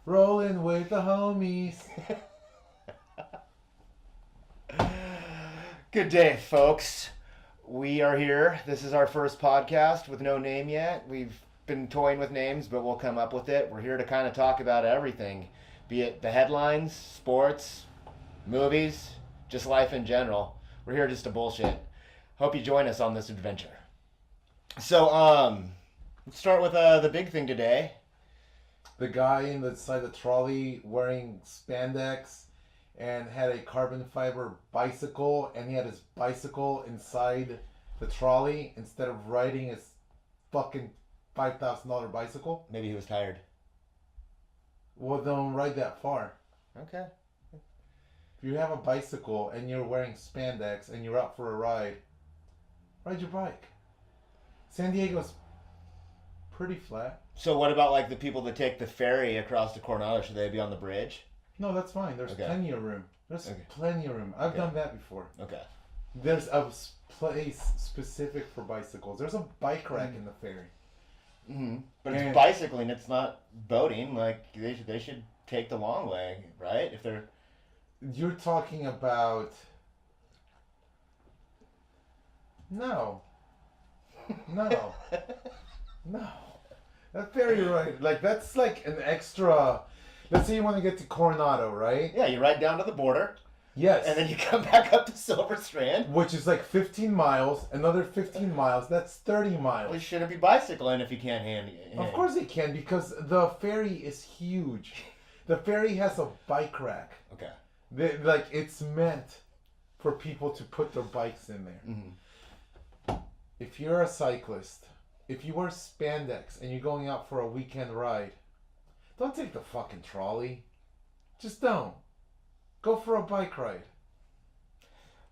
Rolling with the homies. Good day, folks. We are here. This is our first podcast with no name yet. We've been toying with names, but we'll come up with it. We're here to kind of talk about everything, be it the headlines, sports, movies, just life in general. We're here just to bullshit. Hope you join us on this adventure. So, let's start with the big thing today. The guy inside the trolley wearing spandex and had a carbon fiber bicycle, and he had his bicycle inside the trolley instead of riding his fucking $5,000 bicycle. Maybe he was tired. Well, don't ride that far. Okay. If you have a bicycle and you're wearing spandex and you're out for a ride your bike. San Diego's pretty flat. So what about like the people that take the ferry across to Coronado? Should they be on the bridge? No, that's fine. There's plenty of room. Plenty of room. I've done that before. Okay. There's a place specific for bicycles. There's a bike rack in the ferry. Mm-hmm. But it's bicycling. It's not boating. Like they should take the long way, right? If they're. You're talking about. No. No. That's very right. Like, that's like an extra. Let's say you want to get to Coronado, right? Yeah, you ride down to the border. Yes. And then you come back up to Silver Strand. Which is like 15 miles. Another 15 miles. That's 30 miles. Well, you shouldn't be bicycling if you can't hand. Of course it can, because the ferry is huge. The ferry has a bike rack. Okay. It's meant for people to put their bikes in there. Mm-hmm. If you're a cyclist, if you wear spandex and you're going out for a weekend ride, don't take the fucking trolley. Just don't. Go for a bike ride.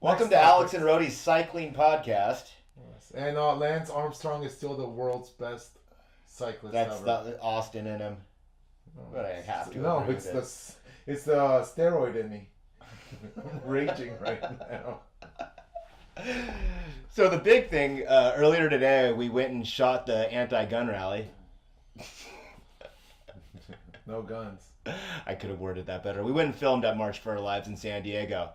Welcome to Alex and Rhodey's cycling podcast. Yes. And Lance Armstrong is still the world's best cyclist That's ever. the Austin in him. But I have to. No, it's the steroid in me. I'm raging right now. So the big thing, earlier today, we went and shot the anti-gun rally. No guns. I could have worded that better. We went and filmed at March for Our Lives in San Diego.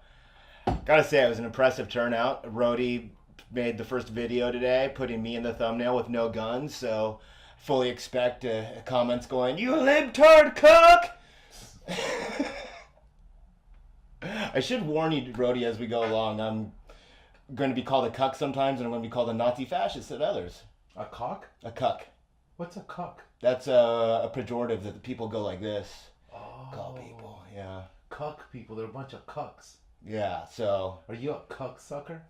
Gotta say, it was an impressive turnout. Rhodey made the first video today, putting me in the thumbnail with no guns, so fully expect comments going, "You libtard cook!" I should warn you, Rhodey, as we go along, I'm going to be called a cuck sometimes, and I'm going to be called a Nazi fascist at others. A cock? A cuck. What's a cuck? That's a pejorative that the people go like this. Oh. Call people, yeah. Cuck people, they're a bunch of cucks. Yeah, so... Are you a cuck sucker?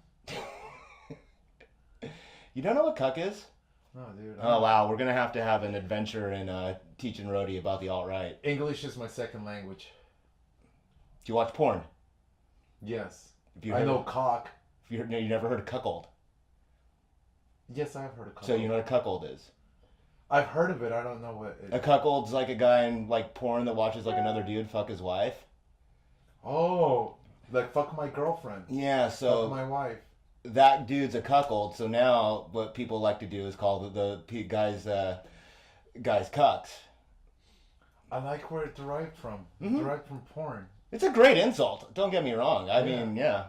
You don't know what cuck is? No, dude. Oh, wow. We're going to have an adventure in teaching Rhodey about the alt-right. English is my second language. Do you watch porn? Yes. I know cock. You never heard of cuckold? Yes, I have heard of cuckold. So you know what a cuckold is? I've heard of it. I don't know what it is. A cuckold's like a guy in like porn that watches like another dude fuck his wife. Oh, like fuck my girlfriend. Yeah, so... Fuck my wife. That dude's a cuckold, so now what people like to do is call the guys cucks. I like where it derived from. Mm-hmm. Derived from porn. It's a great insult. Don't get me wrong. I mean, yeah.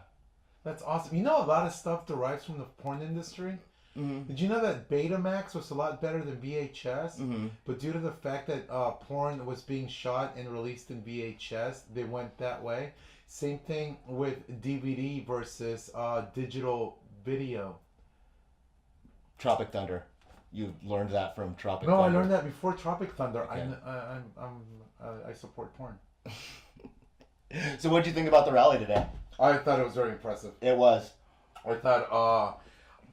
That's awesome. You know, a lot of stuff derives from the porn industry. Mm-hmm. Did you know that Betamax was a lot better than VHS? Mm-hmm. But due to the fact that porn was being shot and released in VHS, they went that way. Same thing with DVD versus digital video. Tropic Thunder. You learned that from Tropic No, Thunder. I learned that before Tropic Thunder. Okay. I support porn. So what did you think about the rally today? I thought it was very impressive. It was. I thought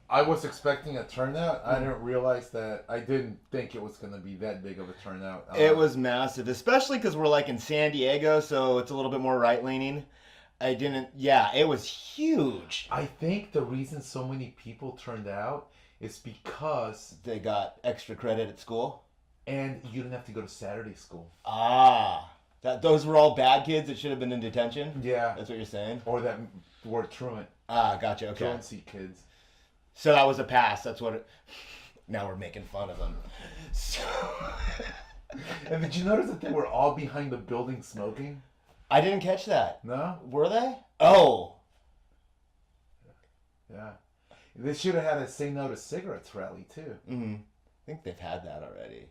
I was expecting a turnout. I didn't realize that. I didn't think it was going to be that big of a turnout. It was massive, especially because we're like in San Diego, so it's a little bit more right-leaning. It was huge. I think the reason so many people turned out is because they got extra credit at school. And you didn't have to go to Saturday school. Ah. Those were all bad kids that should have been in detention? Yeah. That's what you're saying? Or that were truant. Ah, gotcha. Okay. Truancy kids. So that was a pass. That's what now we're making fun of them. So, And did you notice that they were all behind the building smoking? I didn't catch that. No? Were they? Oh. Yeah. They should have had a Say No to Cigarettes rally, too. Mm-hmm. I think they've had that already.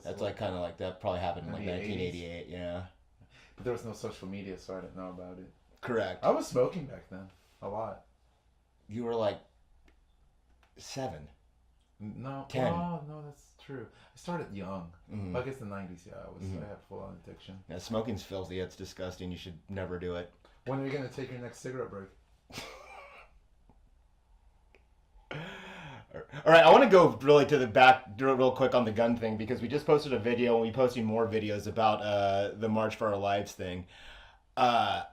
That's like kind of like that probably happened in like 1988, yeah. But there was no social media, so I didn't know about it. Correct. I was smoking back then. A lot. You were like 7. No. 10. Oh, no, that's true. I started young. Mm-hmm. I guess the 90s, yeah. I had full-on addiction. Yeah, smoking's filthy. It's disgusting. You should never do it. When are you going to take your next cigarette break? All right, I want to go really to the back real quick on the gun thing because we just posted a video and we're posting more videos about the March for Our Lives thing. I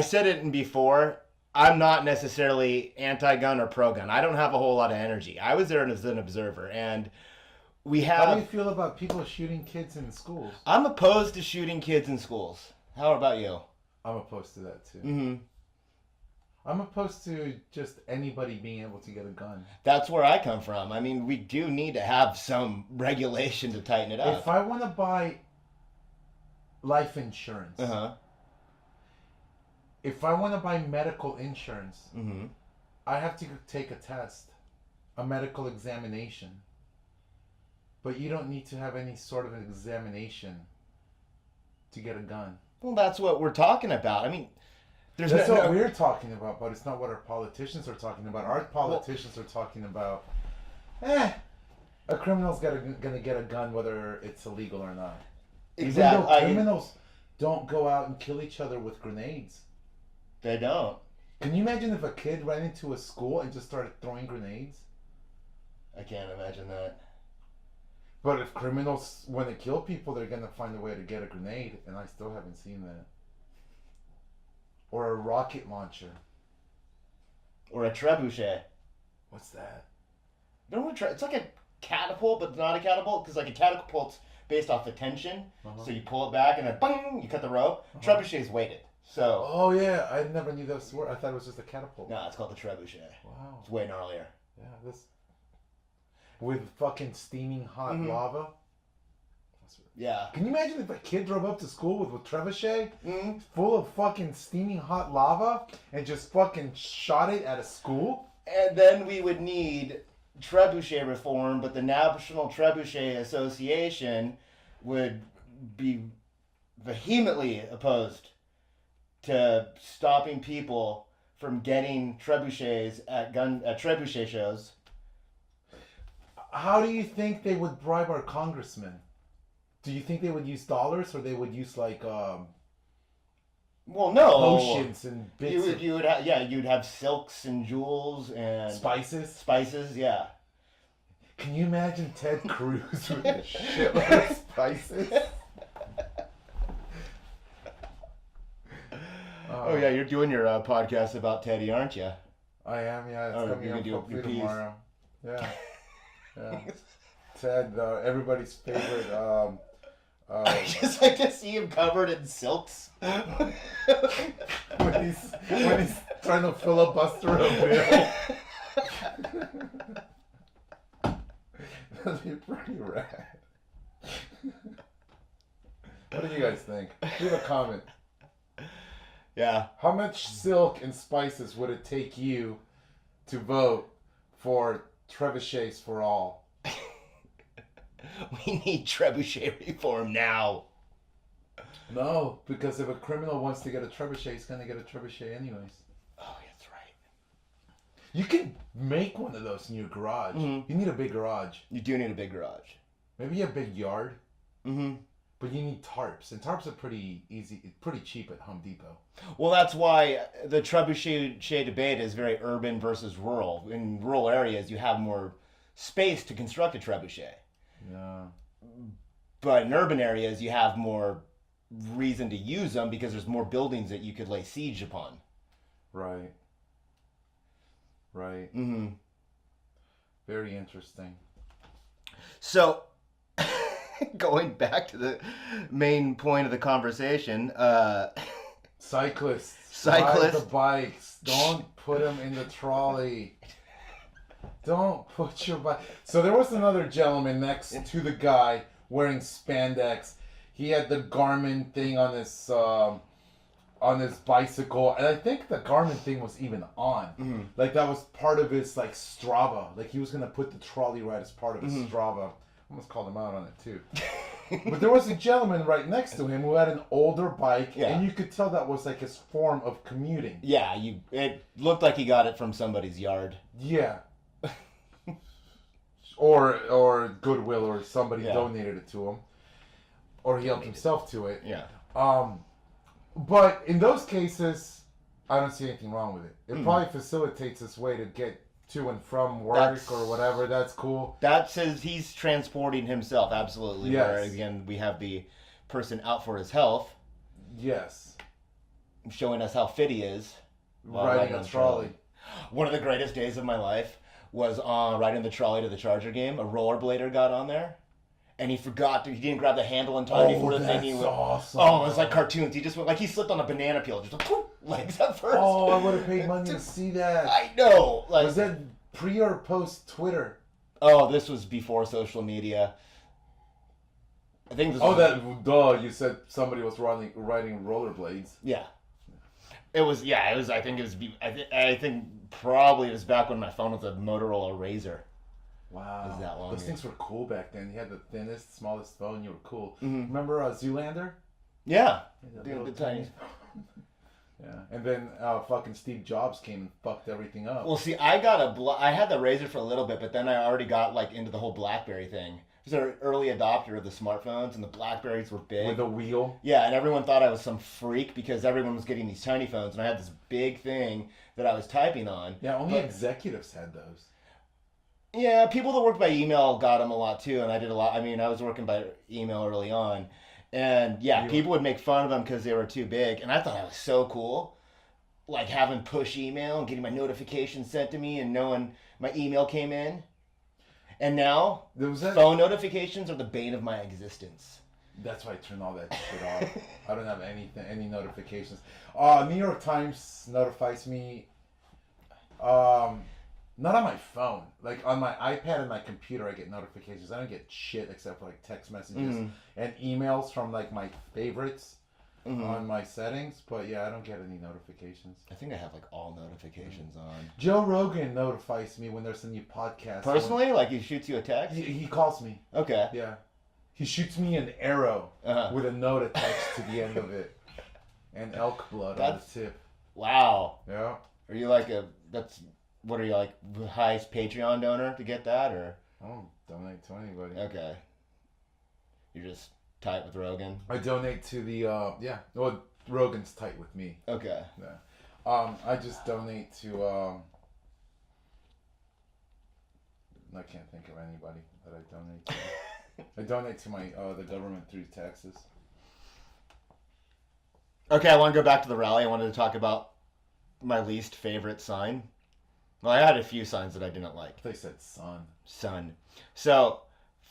said it before. I'm not necessarily anti-gun or pro-gun. I don't have a whole lot of energy. I was there as an observer, and we have... How do you feel about people shooting kids in schools? I'm opposed to shooting kids in schools. How about you? I'm opposed to that, too. Mm-hmm. I'm opposed to just anybody being able to get a gun. That's where I come from. I mean, we do need to have some regulation to tighten it up. If I want to buy life insurance, if I want to buy medical insurance, I have to take a test, a medical examination. But you don't need to have any sort of an examination to get a gun. Well, that's what we're talking about. I mean... That's what we're talking about, but it's not what our politicians are talking about. Our politicians are talking about, a criminal's gonna get a gun whether it's illegal or not. Exactly. Even though criminals don't go out and kill each other with grenades. They don't. Can you imagine if a kid ran into a school and just started throwing grenades? I can't imagine that. But if criminals want to kill people, they're gonna find a way to get a grenade, and I still haven't seen that. Or a rocket launcher. Or a trebuchet. What's that? You know what it's like a catapult, but not a catapult, because like a catapult's based off the tension, so you pull it back and then bang, you cut the rope. Trebuchet is weighted, so. Oh yeah, I never knew that was word. I thought it was just a catapult. No, it's called the trebuchet. Wow. It's way gnarlier. Yeah, this with fucking steaming hot lava. Yeah. Can you imagine if a kid drove up to school with trebuchet full of fucking steaming hot lava and just fucking shot it at a school? And then we would need trebuchet reform, but the National Trebuchet Association would be vehemently opposed to stopping people from getting trebuchets at trebuchet shows. How do you think they would bribe our congressmen? Do you think they would use dollars or they would use like well, no potions and bits? You'd have silks and jewels and spices. Yeah. Can you imagine Ted Cruz with a shitload of spices? Oh yeah, you're doing your podcast about Teddy, aren't you? I am. Yeah, it's coming up hopefully tomorrow. Yeah. Ted, everybody's favorite. I just like to see him covered in silks. when he's trying to filibuster a bill. That'd be pretty rad. What do you guys think? Leave a comment. Yeah. How much silk and spices would it take you to vote for trebuchets for all? We need trebuchet reform now. No, because if a criminal wants to get a trebuchet, he's going to get a trebuchet anyways. Oh, that's right. You can make one of those in your garage. You need a big garage. You do need a big garage. Maybe a big yard. But you need tarps, and tarps are pretty cheap at Home Depot. Well, that's why the trebuchet debate is very urban versus rural. In rural areas, you have more space to construct a trebuchet. Yeah. But in urban areas, you have more reason to use them because there's more buildings that you could lay siege upon. Right. Very interesting. So, going back to the main point of the conversation, cyclists. Ride the bikes. Don't put them in the trolley. Don't put your bike. So there was another gentleman next to the guy wearing spandex. He had the Garmin thing on his bicycle, and I think the Garmin thing was even on. Mm-hmm. Like that was part of his like Strava. Like he was gonna put the trolley ride as part of his Strava. Almost called him out on it too. But there was a gentleman right next to him who had an older bike, and you could tell that was like his form of commuting. Yeah, it looked like he got it from somebody's yard. Yeah. or Goodwill, or somebody donated it to him, or he helped himself to it. Yeah. But in those cases, I don't see anything wrong with it. It probably facilitates his way to get to and from work or whatever. That's cool. That says he's transporting himself, absolutely. Yes. Where, again, we have the person out for his health. Yes. Showing us how fit he is. Riding a trolley. One of the greatest days of my life was riding the trolley to the Charger game. A rollerblader got on there. And he didn't grab the handle in time before the thing. Awesome. Oh, it was like cartoons. He just went, like he slipped on a banana peel. Just like, whoop, legs up first. Oh, I would have paid money to see that. I know. Like, was that pre or post Twitter? Oh, this was before social media. I think this was... you said somebody was riding rollerblades. Yeah. It was, I think probably it was back when my phone was a Motorola Razr. Wow. It was that long Those ago. things were cool back then. You had the thinnest, smallest phone. You were cool. Mm-hmm. Remember Zoolander? Yeah. The tiny. Yeah. And then fucking Steve Jobs came and fucked everything up. Well, see, I had the Razr for a little bit, but then I already got like into the whole BlackBerry thing. I was an early adopter of the smartphones, and the Blackberries were big. With a wheel? Yeah, and everyone thought I was some freak because everyone was getting these tiny phones, and I had this big thing that I was typing on. Yeah, only executives had those. Yeah, people that worked by email got them a lot too, and I did a lot. I mean, I was working by email early on, and people would make fun of them because they were too big, and I thought I was so cool, like having push email and getting my notifications sent to me and knowing my email came in. And now, phone notifications are the bane of my existence. That's why I turn all that shit off. I don't have any notifications. New York Times notifies me. Not on my phone. Like on my iPad and my computer, I get notifications. I don't get shit except for like text messages and emails from like my favorites on my settings. But yeah, I don't get any notifications. I think I have like all notifications on. Joe Rogan notifies me when there's a new podcast. Personally? Like he shoots you a text? He calls me. Okay. Yeah. He shoots me an arrow with a note attached to the end of it. And elk blood on the tip. Wow. Yeah. Are you like what are you like, the highest Patreon donor to get that, or? I don't donate to anybody. Okay. You're just tight with Rogan? I donate to the, well, Rogan's tight with me. Okay. Yeah. I just donate to, I can't think of anybody that I donate to. I donate to my, the government through taxes. Okay, I want to go back to the rally. I wanted to talk about my least favorite sign. Well, I had a few signs that I didn't like. They said sun. So,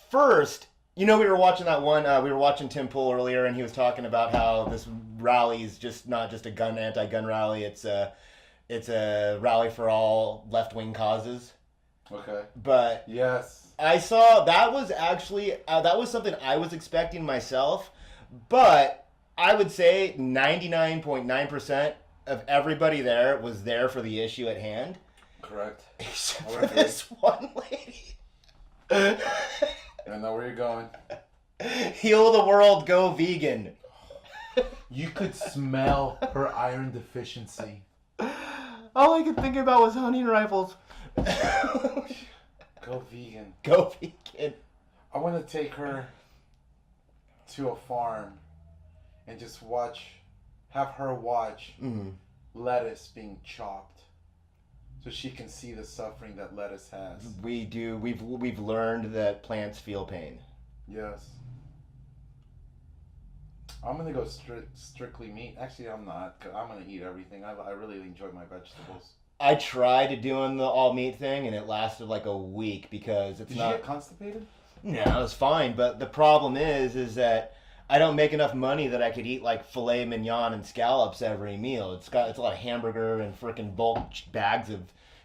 first, we were watching that one, we were watching Tim Pool earlier, and he was talking about how this rally is just not just a anti-gun rally, it's a rally for all left-wing causes. Okay. But yes, I saw that was actually, that was something I was expecting myself, but I would say 99.9% of everybody there was there for the issue at hand. Correct. Except for this one lady. I know where you're going. Heal the world, go vegan. You could smell her iron deficiency. All I could think about was hunting rifles. Go vegan. Go vegan. I want to take her to a farm and just have her watch lettuce being chopped. So she can see the suffering that lettuce has. We do. We've learned that plants feel pain. Yes. I'm gonna go strictly meat. Actually, I'm not. I'm gonna eat everything. I really enjoy my vegetables. I tried doing the all meat thing, and it lasted like a week because it's Did not. Did you get constipated? No, it was fine. But the problem is that I don't make enough money that I could eat like filet mignon and scallops every meal. It's a lot of hamburger and freaking bulk bags of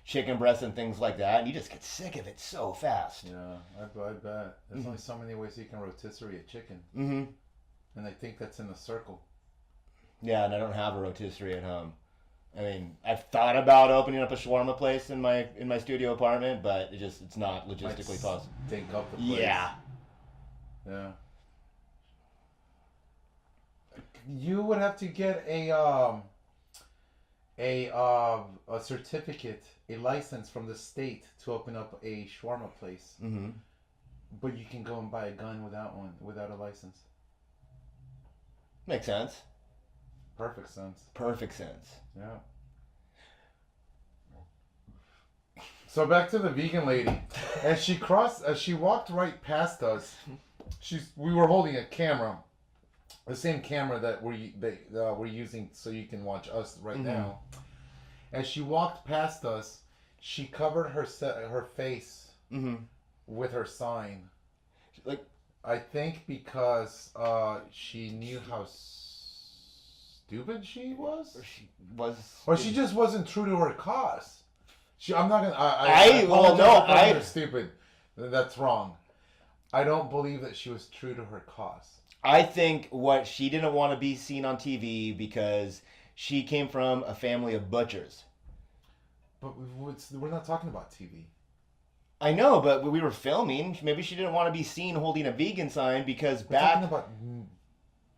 chicken breasts and things like that, and you just get sick of it so fast. Yeah, I bet. There's only so many ways you can rotisserie a chicken. Mm-hmm. And I think that's in a circle. Yeah, and I don't have a rotisserie at home. I mean, I've thought about opening up a shawarma place in my studio apartment, but it's not logistically possible. Take up the place. Yeah. Yeah. You would have to get a certificate, a license from the state to open up a shawarma place. Mm-hmm. But you can go and buy a gun without a license. Makes sense. Perfect sense. Perfect sense. Yeah. So back to the vegan lady. As she walked right past us, we were holding a camera. The same camera that we're using so you can watch us right now. As she walked past us, she covered her face with her sign. Like, I think because she knew how stupid she was. Or she just wasn't true to her cause. I'm not gonna. I'm stupid. That's wrong. I don't believe that she was true to her cause. I think she didn't want to be seen on TV because she came from a family of butchers. But we're not talking about TV. I know, but we were filming. Maybe she didn't want to be seen holding a vegan sign because we're talking about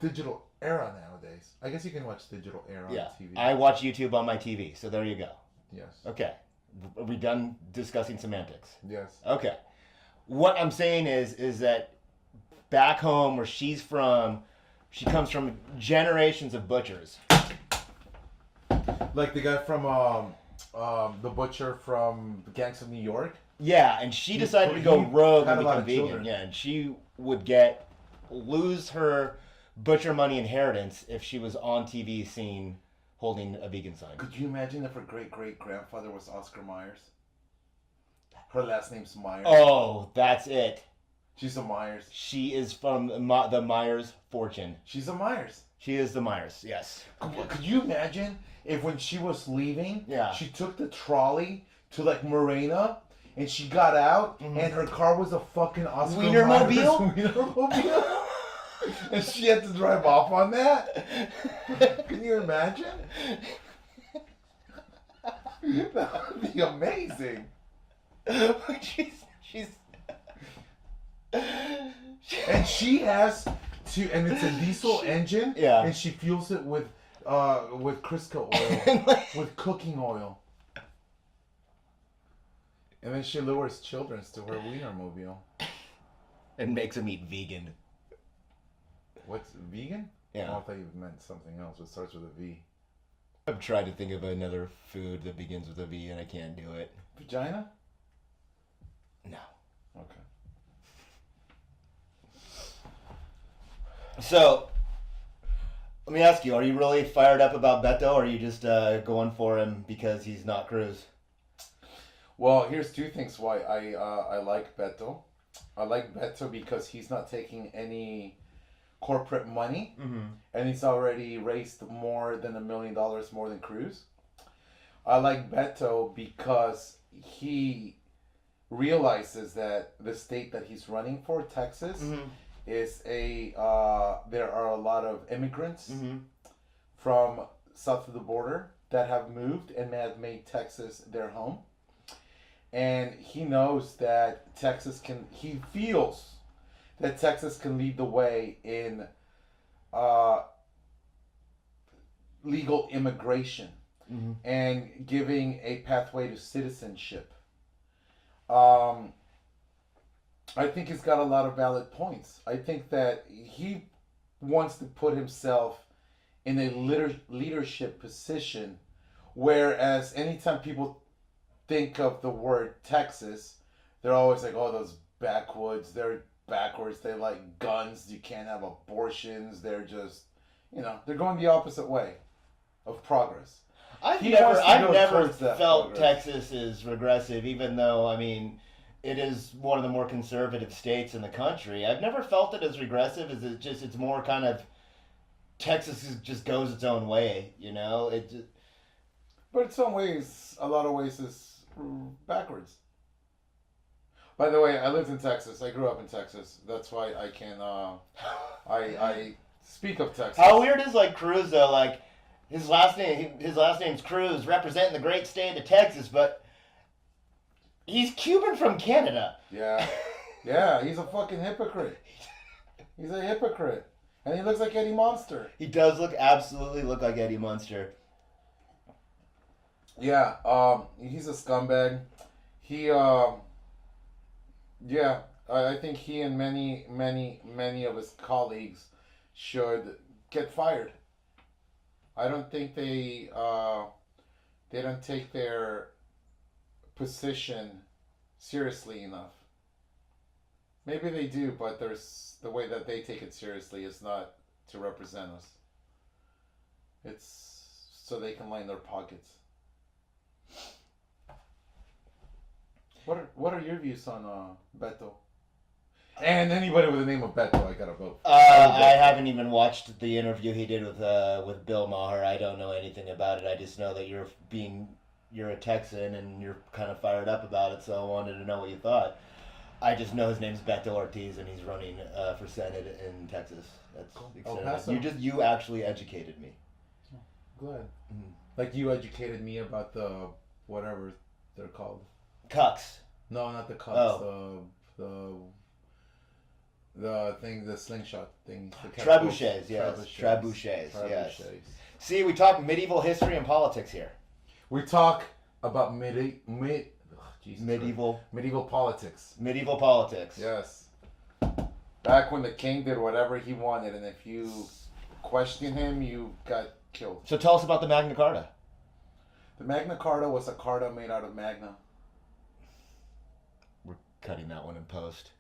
digital era nowadays. I guess you can watch digital era on TV. I watch YouTube on my TV, so there you go. Yes. Okay. Are we done discussing semantics? Yes. Okay. What I'm saying is that back home where she's from, she comes from generations of butchers. Like the guy from the butcher from the Gangs of New York. Yeah, and she decided to go rogue and become vegan. Yeah, and she would lose her butcher money inheritance if she was on TV seen holding a vegan sign. Could you imagine if her great-great-grandfather was Oscar Myers? Her last name's Myers. Oh, that's it. She's a Myers. She is from the Myers fortune. She's a Myers. She is the Myers, yes. Could you imagine if when she was leaving, yeah, she took the trolley to like Marina and she got out and her car was a fucking Oscar Wienermobile? Wienermobile? And she had to drive off on that? Can you imagine? That would be amazing. she's and she has to, and it's a diesel engine. Yeah. And she fuels it with Crisco oil, with cooking oil. And then she lures children to her Wienermobile. And makes them eat vegan. What's vegan? Yeah. Oh, I thought you meant something else. It starts with a V. I've tried to think of another food that begins with a V and I can't do it. Vagina? No. Okay. So, let me ask you, are you really fired up about Beto, or are you just going for him because he's not Cruz? Well, here's two things why I like Beto. I like Beto because he's not taking any corporate money, and he's already raised more than $1 million more than Cruz. I like Beto because he realizes that the state that he's running for, Texas, is there are a lot of immigrants from south of the border that have moved and have made Texas their home. And he knows that he feels that Texas can lead the way in legal immigration and giving a pathway to citizenship. I think he's got a lot of valid points. I think that he wants to put himself in a leadership position, whereas anytime people think of the word Texas, they're always like, oh, those backwoods, they're backwards, they like guns, you can't have abortions, they're just, they're going the opposite way of progress. I've never felt Texas is regressive, even though, I mean, it is one of the more conservative states in the country. I've never felt it as regressive as it's more kind of, Texas just goes its own way, But in some ways, a lot of ways is backwards. By the way, I lived in Texas. I grew up in Texas. That's why I can. I speak of Texas. How weird is like Cruz though? Like his last name's Cruz, representing the great state of Texas, but he's Cuban from Canada. Yeah, yeah. He's a fucking hypocrite. He's a hypocrite, and he looks like Eddie Monster. He does absolutely look like Eddie Munster. Yeah, he's a scumbag. He, yeah, I think he and many of his colleagues should get fired. I don't think they don't take their position seriously enough. Maybe they do, but there's the way that they take it seriously is not to represent us. It's so they can line their pockets. What are your views on Beto? And anybody with the name of Beto, I gotta vote. I haven't even watched the interview he did with Bill Maher. I don't know anything about it. I just know that you're a Texan and you're kind of fired up about it. So I wanted to know what you thought. I just know his name's Beto Ortiz and he's running for Senate in Texas. That's exciting. You actually educated me. Glad. Mm-hmm. Like you educated me about the whatever they're called. Cucks. No, not the cucks. Oh. The thing, the slingshot thing. Trebuchets, yes. Trebuchets, yes. See, we talk medieval history and politics here. We talk about medieval politics. Medieval politics. Yes. Back when the king did whatever he wanted, and if you question him, you got killed. So tell us about the Magna Carta. The Magna Carta was a carta made out of magna. We're cutting that one in post.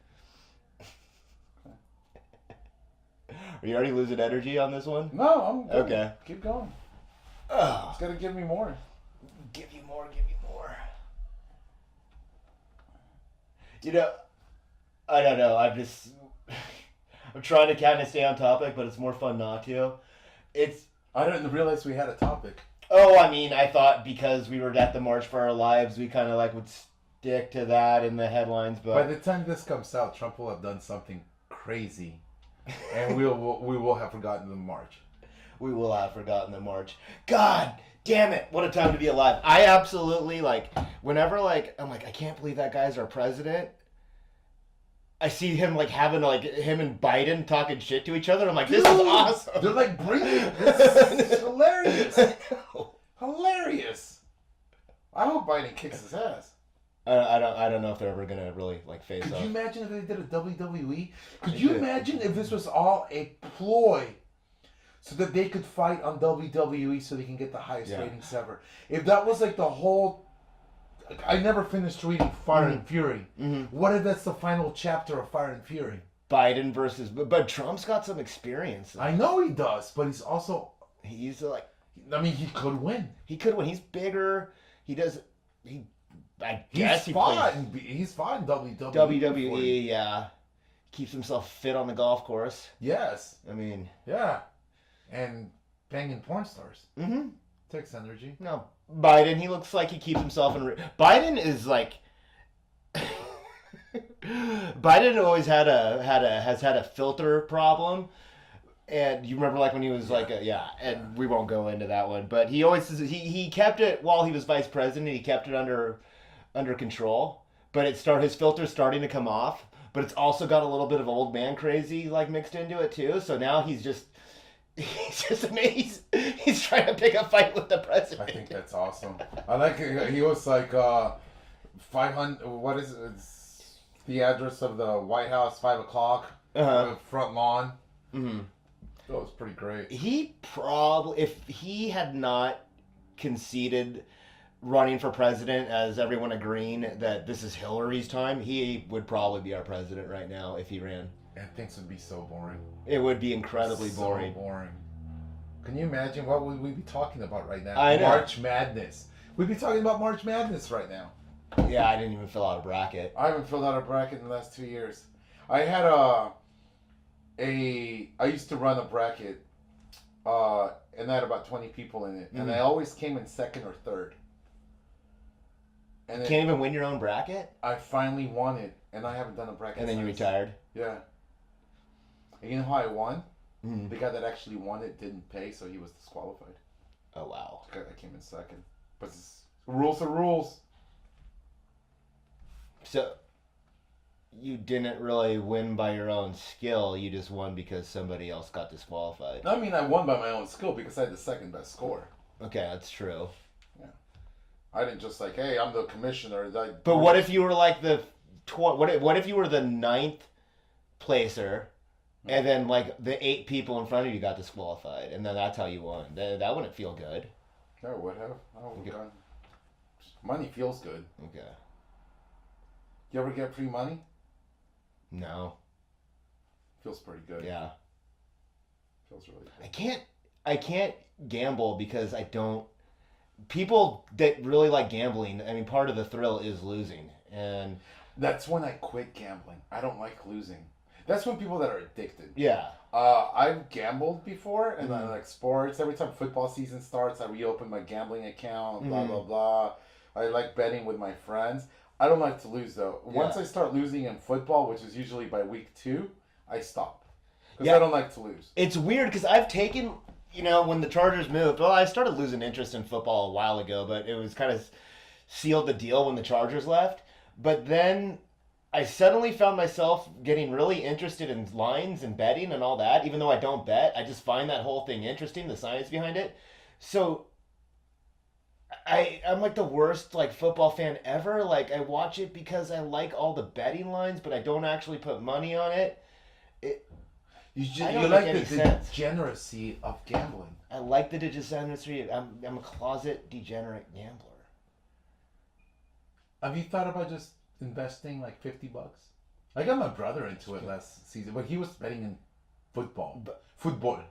Are you already losing energy on this one? No, I'm good. Okay. Keep going. Oh. It's got to give me more. Give you more, give you more. You know, I don't know. I'm trying to kind of stay on topic, but it's more fun not to. I didn't realize we had a topic. Oh, I mean, I thought because we were at the March for Our Lives, we kind of like would stick to that in the headlines. But by the time this comes out, Trump will have done something crazy, and we will have forgotten the march. We will have forgotten the march. God damn it! What a time to be alive. I absolutely whenever I'm like, I can't believe that guy's our president. I see him having him and Biden talking shit to each other. I'm like, this is awesome. They're like brilliant. This is hilarious. Hilarious. I hope Biden kicks his ass. I don't know if they're ever gonna really face off. Could you imagine if they did a WWE? Could you imagine if this was all a ploy, so that they could fight on WWE so they can get the highest ratings ever? If that was the whole. I never finished reading Fire and Fury. Mm-hmm. What if that's the final chapter of Fire and Fury? Biden versus, but Trump's got some experience. I know he does, but he's also he could win. He could win. He's bigger. He does. He's fought in WWE. WWE, yeah. Keeps himself fit on the golf course. Yes. I mean, yeah, and banging porn stars. Mm-hmm. Takes energy. No. Biden, he looks like he keeps himself in... Biden is Biden always has had a filter problem. And you remember when he was and we won't go into that one, but he always he kept it while he was vice president, he kept it under control, but his filter's starting to come off, but it's also got a little bit of old man crazy mixed into it too. So now he's just amazing. He's trying to pick a fight with the president. I think that's awesome. I like it. He was 500. What is it? It's the address of the White House, 5 o'clock, front lawn. Mm-hmm. That was pretty great. He probably, if he had not conceded running for president, as everyone agreeing that this is Hillary's time, he would probably be our president right now if he ran. And things would be so boring. It would be incredibly boring. So boring. Can you imagine what would we be talking about right now? I know. March Madness. We'd be talking about March Madness right now. Yeah, I didn't even fill out a bracket. I haven't filled out a bracket in the last 2 years. I had I used to run a bracket, and I had about 20 people in it, and I always came in second or third. And Can't even win your own bracket? I finally won it, and I haven't done a bracket And then you since. retired? Yeah. And you know how I won? Mm. The guy that actually won it didn't pay, so he was disqualified. Oh, wow. I came in second. But rules are rules. So, you didn't really win by your own skill. You just won because somebody else got disqualified. I mean, I won by my own skill because I had the second best score. Okay, that's true. I didn't just like, hey, I'm the commissioner. But what if you were like what if you were the 9th placer, and then like the 8 people in front of you got disqualified, and then that's how you won? That wouldn't feel good. I would have. Money feels good. Okay. You ever get free money? No. Feels pretty good. Yeah. Feels really good. I can't gamble because I don't. People that really like gambling, I mean, part of the thrill is losing, and that's when I quit gambling. I don't like losing. That's when people that are addicted. yeah. I've gambled before, and I like sports. Every time football season starts, I reopen my gambling account. Blah blah blah. I like betting with my friends. I don't like to lose though. Once I start losing in football, which is usually by week 2, I stop because I don't like to lose. It's weird because I've taken. When the Chargers moved, well, I started losing interest in football a while ago, but it was kind of sealed the deal when the Chargers left. But then I suddenly found myself getting really interested in lines and betting and all that, even though I don't bet. I just find that whole thing interesting, the science behind it. So I'm like the worst like football fan ever. Like I watch it because I like all the betting lines, but I don't actually put money on it. You like the degeneracy of gambling. I like the degeneracy. I'm a closet degenerate gambler. Have you thought about just investing like $50? I got my brother into it last season, but he was betting in football. Football.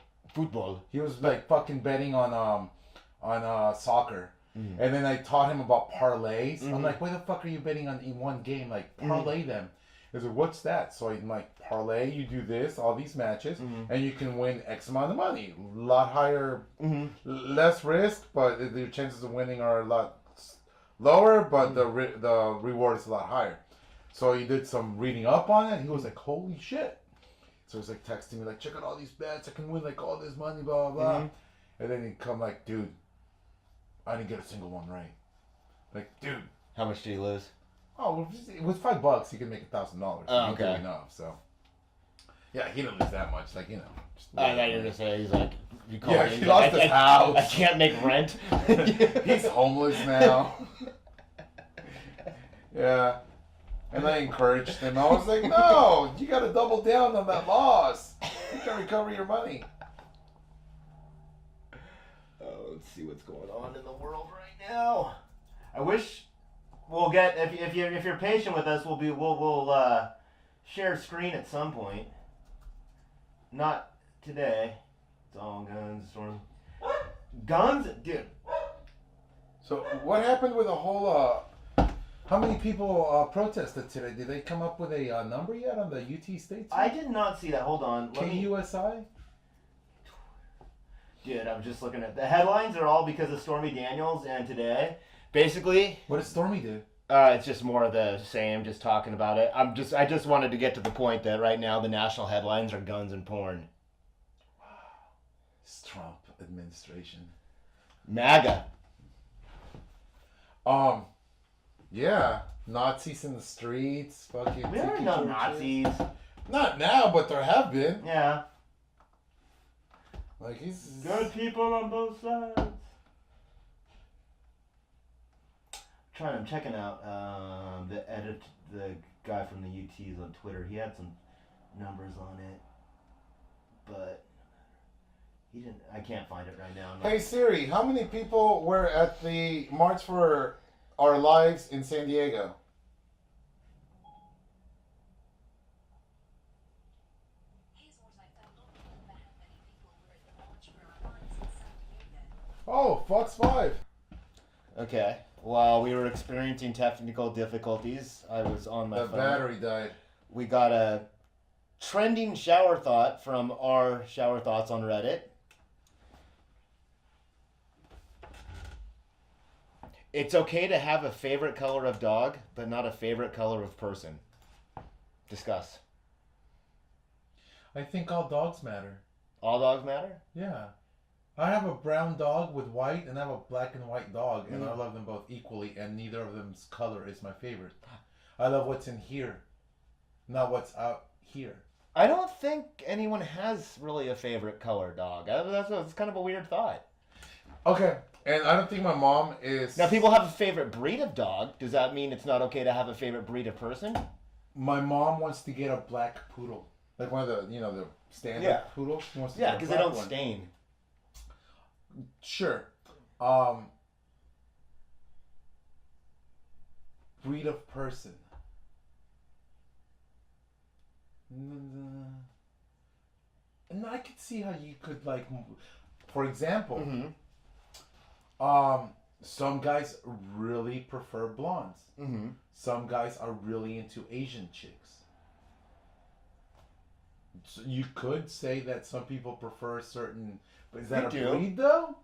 He was like fucking betting on soccer. Mm-hmm. And then I taught him about parlays. Mm-hmm. I'm like, why the fuck are you betting on in one game? Like parlay them. He said, what's that? So I'm like, parlay, you do this, all these matches, and you can win X amount of money. A lot higher, less risk, but the chances of winning are a lot lower, but the reward is a lot higher. So he did some reading up on it. He was like, holy shit. So he's like texting me, like, check out all these bets. I can win like all this money, blah, blah, blah. And then he'd come like, dude, I didn't get a single one right. Like, dude. How much did he lose? Oh, with $5, you can make $1,000. Oh, okay. Enough, so. Yeah, he didn't lose that much. Like, I thought you were going to say, he's like, he lost his house. I can't make rent. He's homeless now. Yeah. And I encouraged him. I was like, no, you got to double down on that loss. You got to recover your money. Oh, let's see what's going on in the world right now. I wish we'll get if you're patient with us, we'll share screen at some point. Not today. It's all guns, storm. Guns, dude. So what happened with the whole? How many people protested today? Did they come up with a number yet on the UT states? I did not see that. Hold on. KUSI? Dude, I'm just looking at the headlines. Are all because of Stormy Daniels and today. Basically, what did Stormy do? It's just more of the same. Just talking about it. I just wanted to get to the point that right now the national headlines are guns and porn. Wow, it's Trump administration. MAGA. Yeah, Nazis in the streets, fucking. There are no Nazis. Not now, but there have been. Yeah. Like he's good people on both sides. I'm checking out the guy from the UTs on Twitter. He had some numbers on it, but he didn't. I can't find it right now. Hey Siri, how many people were at the March for Our Lives in San Diego? Oh, Fox 5. Okay. While we were experiencing technical difficulties, I was on my phone. The battery died. We got a trending shower thought from our shower thoughts on Reddit. It's okay to have a favorite color of dog, but not a favorite color of person. Discuss. I think all dogs matter. All dogs matter? Yeah. I have a brown dog with white, and I have a black and white dog, and I love them both equally, and neither of them's color is my favorite. I love what's in here, not what's out here. I don't think anyone has really a favorite color dog. That's kind of a weird thought. Okay, and I don't think my mom is... Now, people have a favorite breed of dog. Does that mean it's not okay to have a favorite breed of person? My mom wants to get a black poodle. Like one of the, the standard poodles. She wants to get a because they black don't one. stain. Sure. Breed of person. And I could see how you could, like, for example, some guys really prefer blondes. Mm-hmm. Some guys are really into Asian chicks. So you could say that some people prefer certain, but is that a breed though?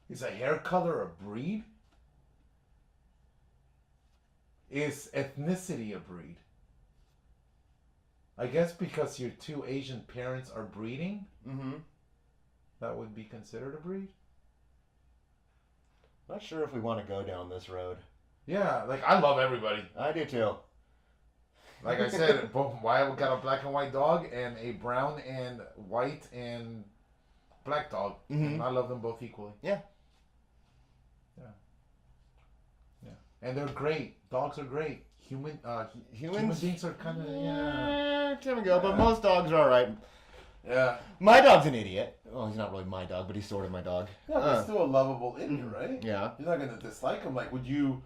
Is a hair color a breed? Is ethnicity a breed? I guess because your two Asian parents are breeding, that would be considered a breed. Not sure if we want to go down this road. Yeah, like I love everybody. I do too. Like I said, why we got a black and white dog and a brown and white and black dog. Mm-hmm. And I love them both equally. Yeah. And they're great. Dogs are great. Human beings are kind of Time ago, but most dogs are all right. Yeah. My dog's an idiot. Well, he's not really my dog, but he's sort of my dog. Yeah, but he's still a lovable idiot, right? Yeah. You're not gonna dislike him. Like, would you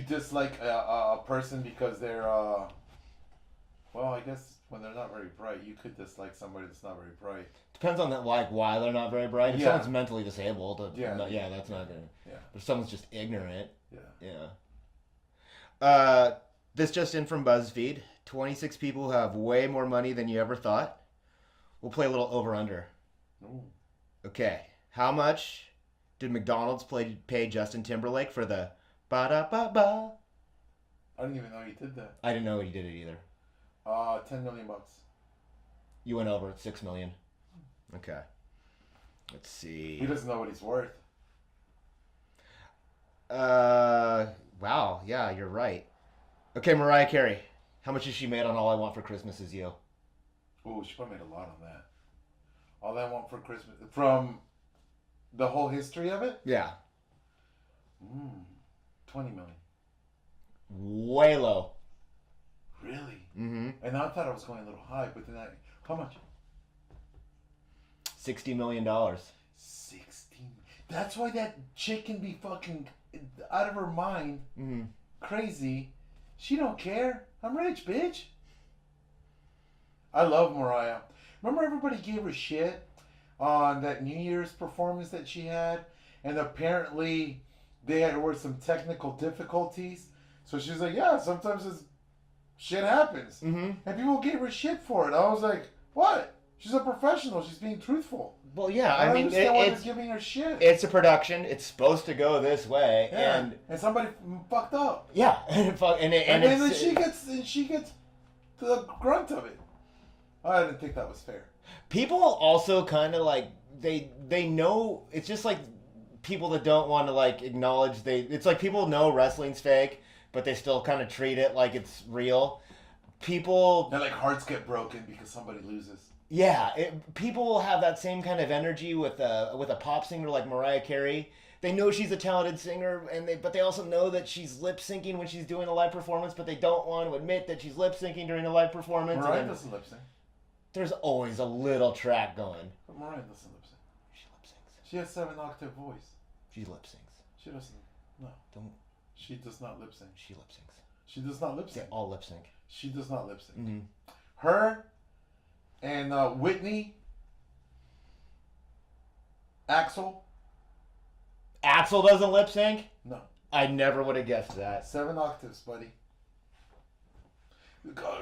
dislike a person because they're well, I guess when they're not very bright, you could dislike somebody that's not very bright. Depends on that, like why they're not very bright. If Yeah. someone's mentally disabled, that's not gonna. Yeah. If someone's just ignorant. Yeah. This just in from BuzzFeed. 26 people who have way more money than you ever thought. We'll play a little over-under. Ooh. Okay. How much did McDonald's pay Justin Timberlake for the ba-da-ba-ba? I didn't even know he did that. I didn't know he did it either. $10 million. You went over at $6 million. Okay. Let's see. He doesn't know what he's worth. Wow. Yeah, you're right. Okay, Mariah Carey. How much has she made on All I Want for Christmas Is You? Ooh, she probably made a lot on that. All I Want for Christmas... From the whole history of it? Yeah. 20 million. Way low. Really? Mm-hmm. And I thought I was going a little high, but then how much? $60 million. 16. That's why that chick can be fucking out of her mind, crazy. She don't care. I'm rich, bitch. I love Mariah. Remember everybody gave her shit on that New Year's performance that she had? And apparently there were some technical difficulties. So she's like, yeah, sometimes shit happens. Mm-hmm. And people gave her shit for it. I was like, what? She's a professional. She's being truthful. Well, yeah, I mean, understand why it's they're giving her shit. It's a production. It's supposed to go this way, and somebody fucked up. Yeah, and then she gets the grunt of it. I didn't think that was fair. People also kind of like they know. It's just like people that don't want to like acknowledge It's like people know wrestling's fake, but they still kind of treat it like it's real. People. And like hearts get broken because somebody loses. Yeah, people have that same kind of energy with a pop singer like Mariah Carey. They know she's a talented singer, but they also know that she's lip syncing when she's doing a live performance, but they don't want to admit that she's lip syncing during a live performance. Mariah doesn't lip sync. There's always a little track going. But Mariah doesn't lip sync. She lip syncs. She has 7-octave voice. She lip syncs. She doesn't. No. Don't. She does not lip sync. She lip syncs. She does not lip sync. They all lip sync. She does not lip sync. Mm-hmm. Her and Whitney, Axel doesn't lip sync? No. I never would have guessed that. 7 octaves, buddy.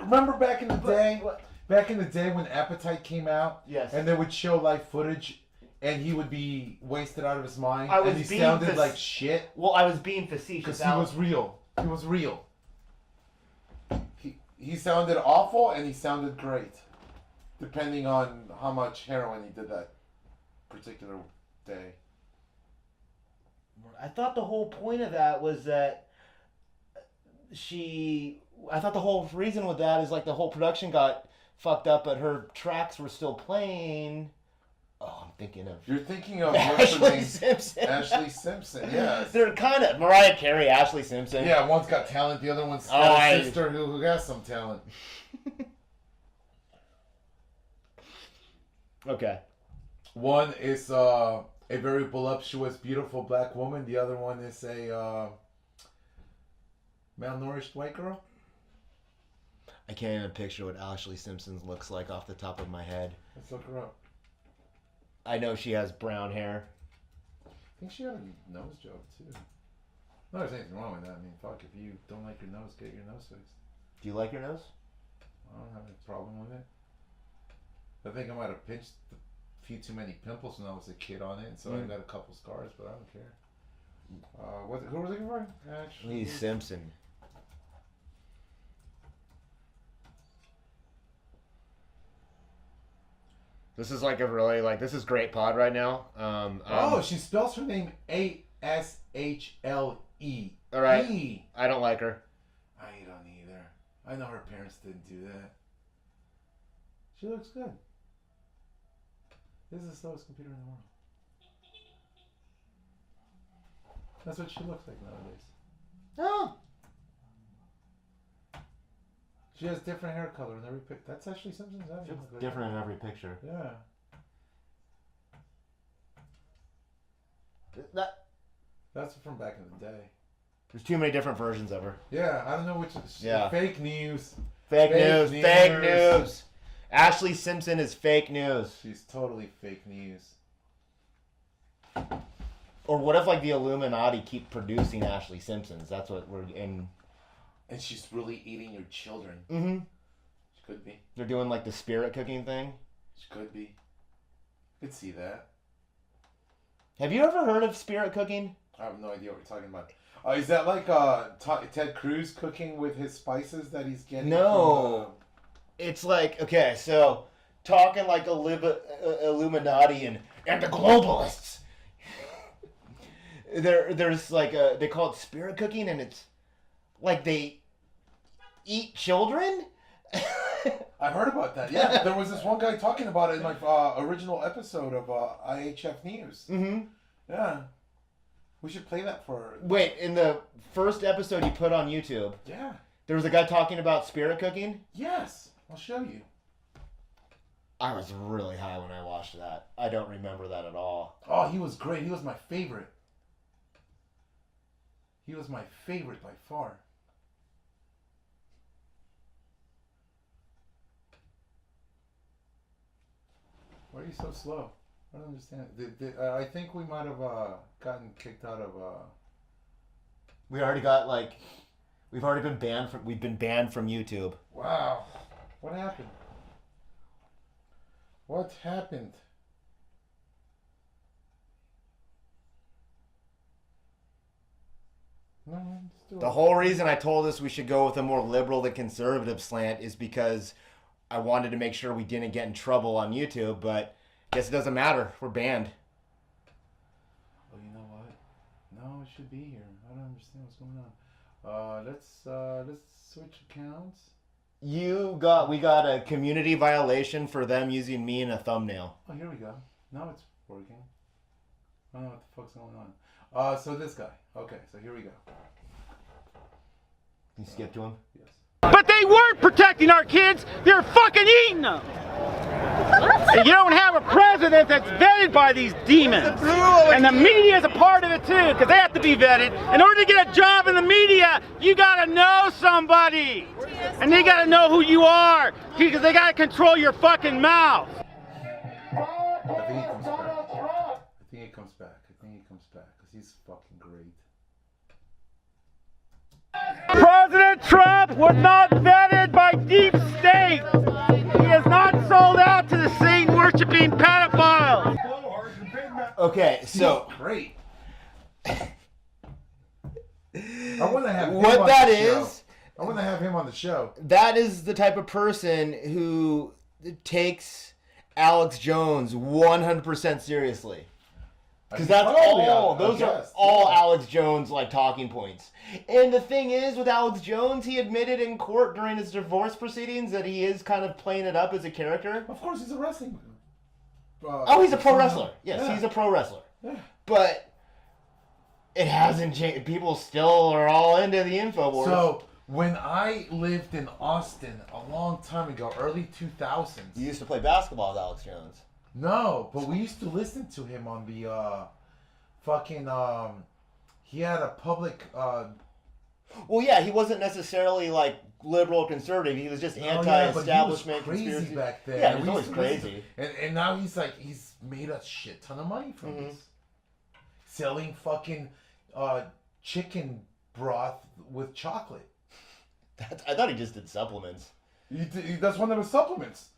Remember back in the day? Back in the day when Appetite came out? Yes. And they would show live footage and he would be wasted out of his mind. I was and he being sounded like shit. Well, I was being facetious. Because he was real. He was real. He sounded awful and he sounded great. Depending on how much heroin he did that particular day. I thought the whole point of that was that I thought the whole reason with that is like the whole production got fucked up, but her tracks were still playing. Oh, I'm thinking of... You're thinking of... Ashley Simpson. Ashley Simpson, yes. They're kind of... Mariah Carey, Ashley Simpson. Yeah, one's got talent, the other one's got a sister who has some talent. Okay. One is a very voluptuous, beautiful black woman. The other one is a malnourished white girl. I can't even picture what Ashley Simpson looks like off the top of my head. Let's look her up. I know she has brown hair. I think she had a nose job too. No, there's anything wrong with that. I mean, fuck, if you don't like your nose, get your nose fixed. Do you like your nose? I don't have any problem with it. I think I might have pinched a few too many pimples when I was a kid on it, so I got a couple scars, but I don't care. Who was looking for? Ashley Simpson. This is like a really this is great pod right now. She spells her name A-S-H-L-E. All right. I don't like her. I don't either. I know her parents didn't do that. She looks good. This is the slowest computer in the world. That's what she looks like nowadays. Oh. She has different hair color in every pic. That's Ashley Simpson's. It's different in every picture. Yeah. That's from back in the day. There's too many different versions of her. Yeah, I don't know which is. Yeah. Fake news. Fake news. Ashley Simpson is fake news. She's totally fake news. Or what if the Illuminati keep producing Ashley Simpsons? That's what we're in. And she's really eating your children. Mm-hmm. She could be. They're doing the spirit cooking thing. She could be. Could see that. Have you ever heard of spirit cooking? I have no idea what you're talking about. Is that like Ted Cruz cooking with his spices that he's getting? No. It's okay, so talking Illuminati and the globalists. There's they call it spirit cooking, and it's they eat children. I've heard about that. Yeah, there was this one guy talking about it in my original episode of IHF News. Mm-hmm. Yeah, we should play that for. Wait, in the first episode you put on YouTube. Yeah. There was a guy talking about spirit cooking. Yes, I'll show you. I was really high when I watched that. I don't remember that at all. Oh, he was great. He was my favorite. He was my favorite by far. Why are you so slow? I don't understand. I think we might have gotten kicked out of. We already got we've already been banned from. We've been banned from YouTube. Wow, what happened? What happened? The whole reason I told us we should go with a more liberal than conservative slant is because I wanted to make sure we didn't get in trouble on YouTube, but I guess it doesn't matter. We're banned. Oh, you know what? No, it should be here. I don't understand what's going on. Let's switch accounts. We got a community violation for them using me in a thumbnail. Oh, here we go. Now it's working. I don't know what the fuck's going on. So this guy. Okay, so here we go. Can you skip to him? Yes. But they weren't protecting our kids. They're fucking eating them. And you don't have a president that's vetted by these demons. And the media is a part of it too, because they have to be vetted. In order to get a job in the media, you gotta know somebody. And they gotta know who you are, because they gotta control your fucking mouth. I think he comes back, because he's fucking great. President Trump was not vetted by deep state. He is not sold out to the Satan-worshipping pedophiles. Okay, so great. I want to have him what on that the show. is, I want to have him on the show. that is the type of person who takes Alex Jones 100% seriously. Because that's all. Those are all Alex Jones like talking points. And the thing is, with Alex Jones, he admitted in court during his divorce proceedings that he is kind of playing it up as a character. Of course, he's a wrestling. He's a pro wrestler. Yes, yeah. he's a pro wrestler. Yeah. But it hasn't changed. People still are all into the InfoWars. So when I lived in Austin a long time ago, early 2000s. You used to play basketball with Alex Jones. No, but we used to listen to him on the fucking. He had a public. Well, yeah, he wasn't necessarily like liberal or conservative. He was just anti-establishment. But he was crazy conspiracy. back then. Yeah, he was We always used to listen crazy. And now he's made a shit ton of money from this. Selling fucking chicken broth with chocolate. I thought he just did supplements. That's one of his supplements.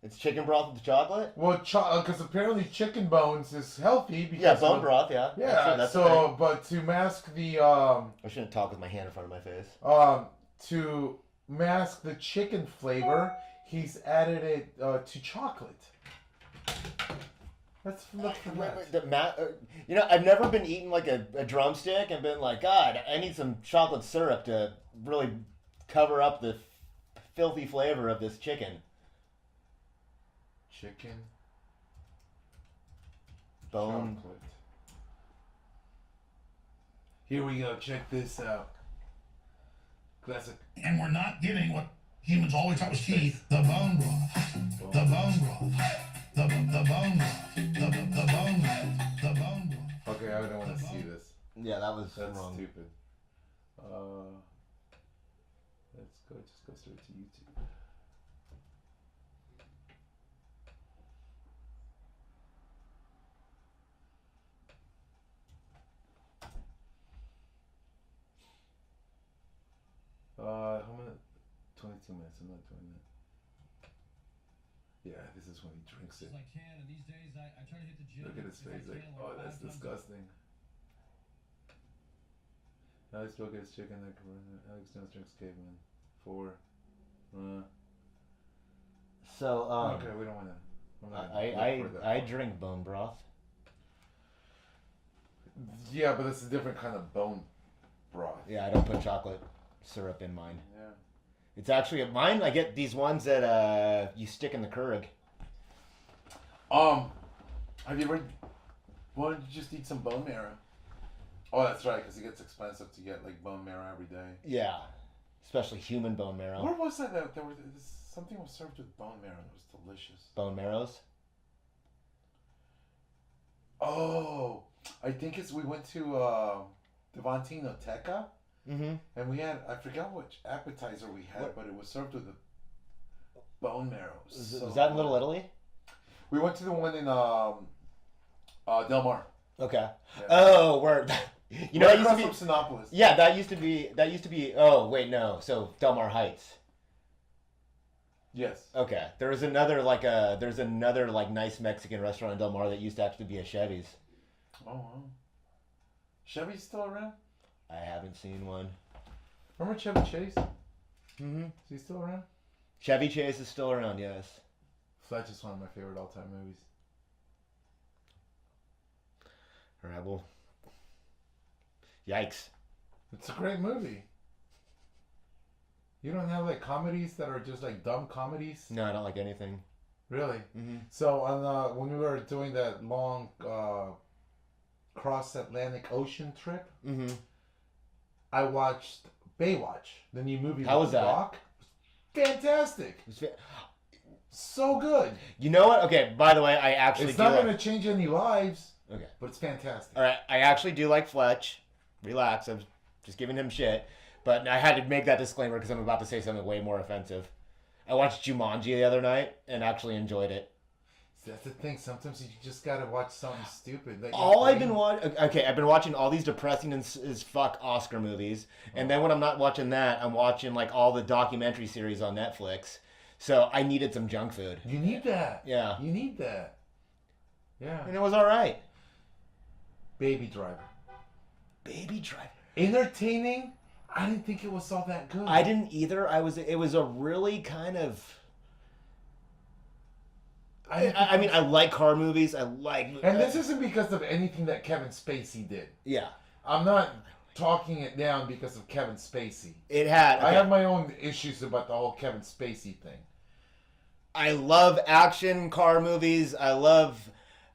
It's chicken broth with chocolate? Well, because apparently chicken bones is healthy. Because Yeah, bone broth, yeah. Yeah, That's so, but to mask the... I shouldn't talk with my hand in front of my face. To mask the chicken flavor, he's added it to chocolate. That's from you know, I've never been eating like a drumstick and been like, God, I need some chocolate syrup to really cover up the filthy flavor of this chicken. Chicken. Bone. Chocolate. Here we go. Check this out. Classic. And we're not getting what humans always thought was key: the bone broth, the bone broth, the bone broth, the bone broth, the bone broth. Okay, I don't want to see this. Yeah, that's That's wrong. stupid. Let's go. Just go straight to YouTube. How many? 22 minutes. I'm not doing that. Yeah, this is when he drinks it. Like can, and these days I try to hit the gym. Look at his face. Like, oh, that's disgusting. Alex Bill gets chicken. Alex Jones drinks caveman. 4. So, Okay, we don't want to. I drink bone broth. Yeah, but it's a different kind of bone broth. Yeah, I don't put chocolate syrup in mine. Yeah. It's actually mine. I get these ones that you stick in the Keurig. Have you ever? Why don't you just eat some bone marrow? Oh, that's right, because it gets expensive to get like bone marrow every day. Yeah, especially human bone marrow. Where was that? There was something was served with bone marrow and it was delicious. Bone marrows. Oh, I think we went to Devantino Teca. Mm-hmm. And we had, I forgot which appetizer we had, but it was served with a bone marrow. Was that in Little Italy? We went to the one in Del Mar. Okay. Yeah. Oh, where you know right it used to be from Sinopolis. Yeah, that used to be oh wait, no. So Del Mar Heights. Yes. Okay. There's another nice Mexican restaurant in Del Mar that used to actually be a Chevy's. Oh wow. Chevy's still around? I haven't seen one. Remember Chevy Chase? Mm-hmm. Is he still around? Chevy Chase is still around, yes. Fletch is one of my favorite all-time movies. Rebel. Yikes. It's a great movie. You don't have like comedies that are just like dumb comedies? No, I don't like anything. Really? Mm-hmm. So on when we were doing that long cross-Atlantic Ocean trip, Mm-hmm. I watched Baywatch, the new movie. How with was that? Rock. Fantastic. So good. You know what? Okay, by the way, I actually It's do not like... going to change any lives. Okay. But it's fantastic. All right, I actually do like Fletch. Relax, I'm just giving him shit. But I had to make that disclaimer because I'm about to say something way more offensive. I watched Jumanji the other night and actually enjoyed it. That's the thing. Sometimes you just gotta watch something stupid. Like I've been watching all these depressing as fuck Oscar movies, and then when I'm not watching that, I'm watching like all the documentary series on Netflix. So I needed some junk food. You need that. Yeah. You need that. Yeah. And it was all right. Baby Driver. Baby Driver. Entertaining. I didn't think it was all that good. I didn't either. It was a really kind of. I mean, I like car movies. I like. And this isn't because of anything that Kevin Spacey did. Yeah. I'm not talking it down because of Kevin Spacey. It had. Okay. I have my own issues about the whole Kevin Spacey thing. I love action car movies. I love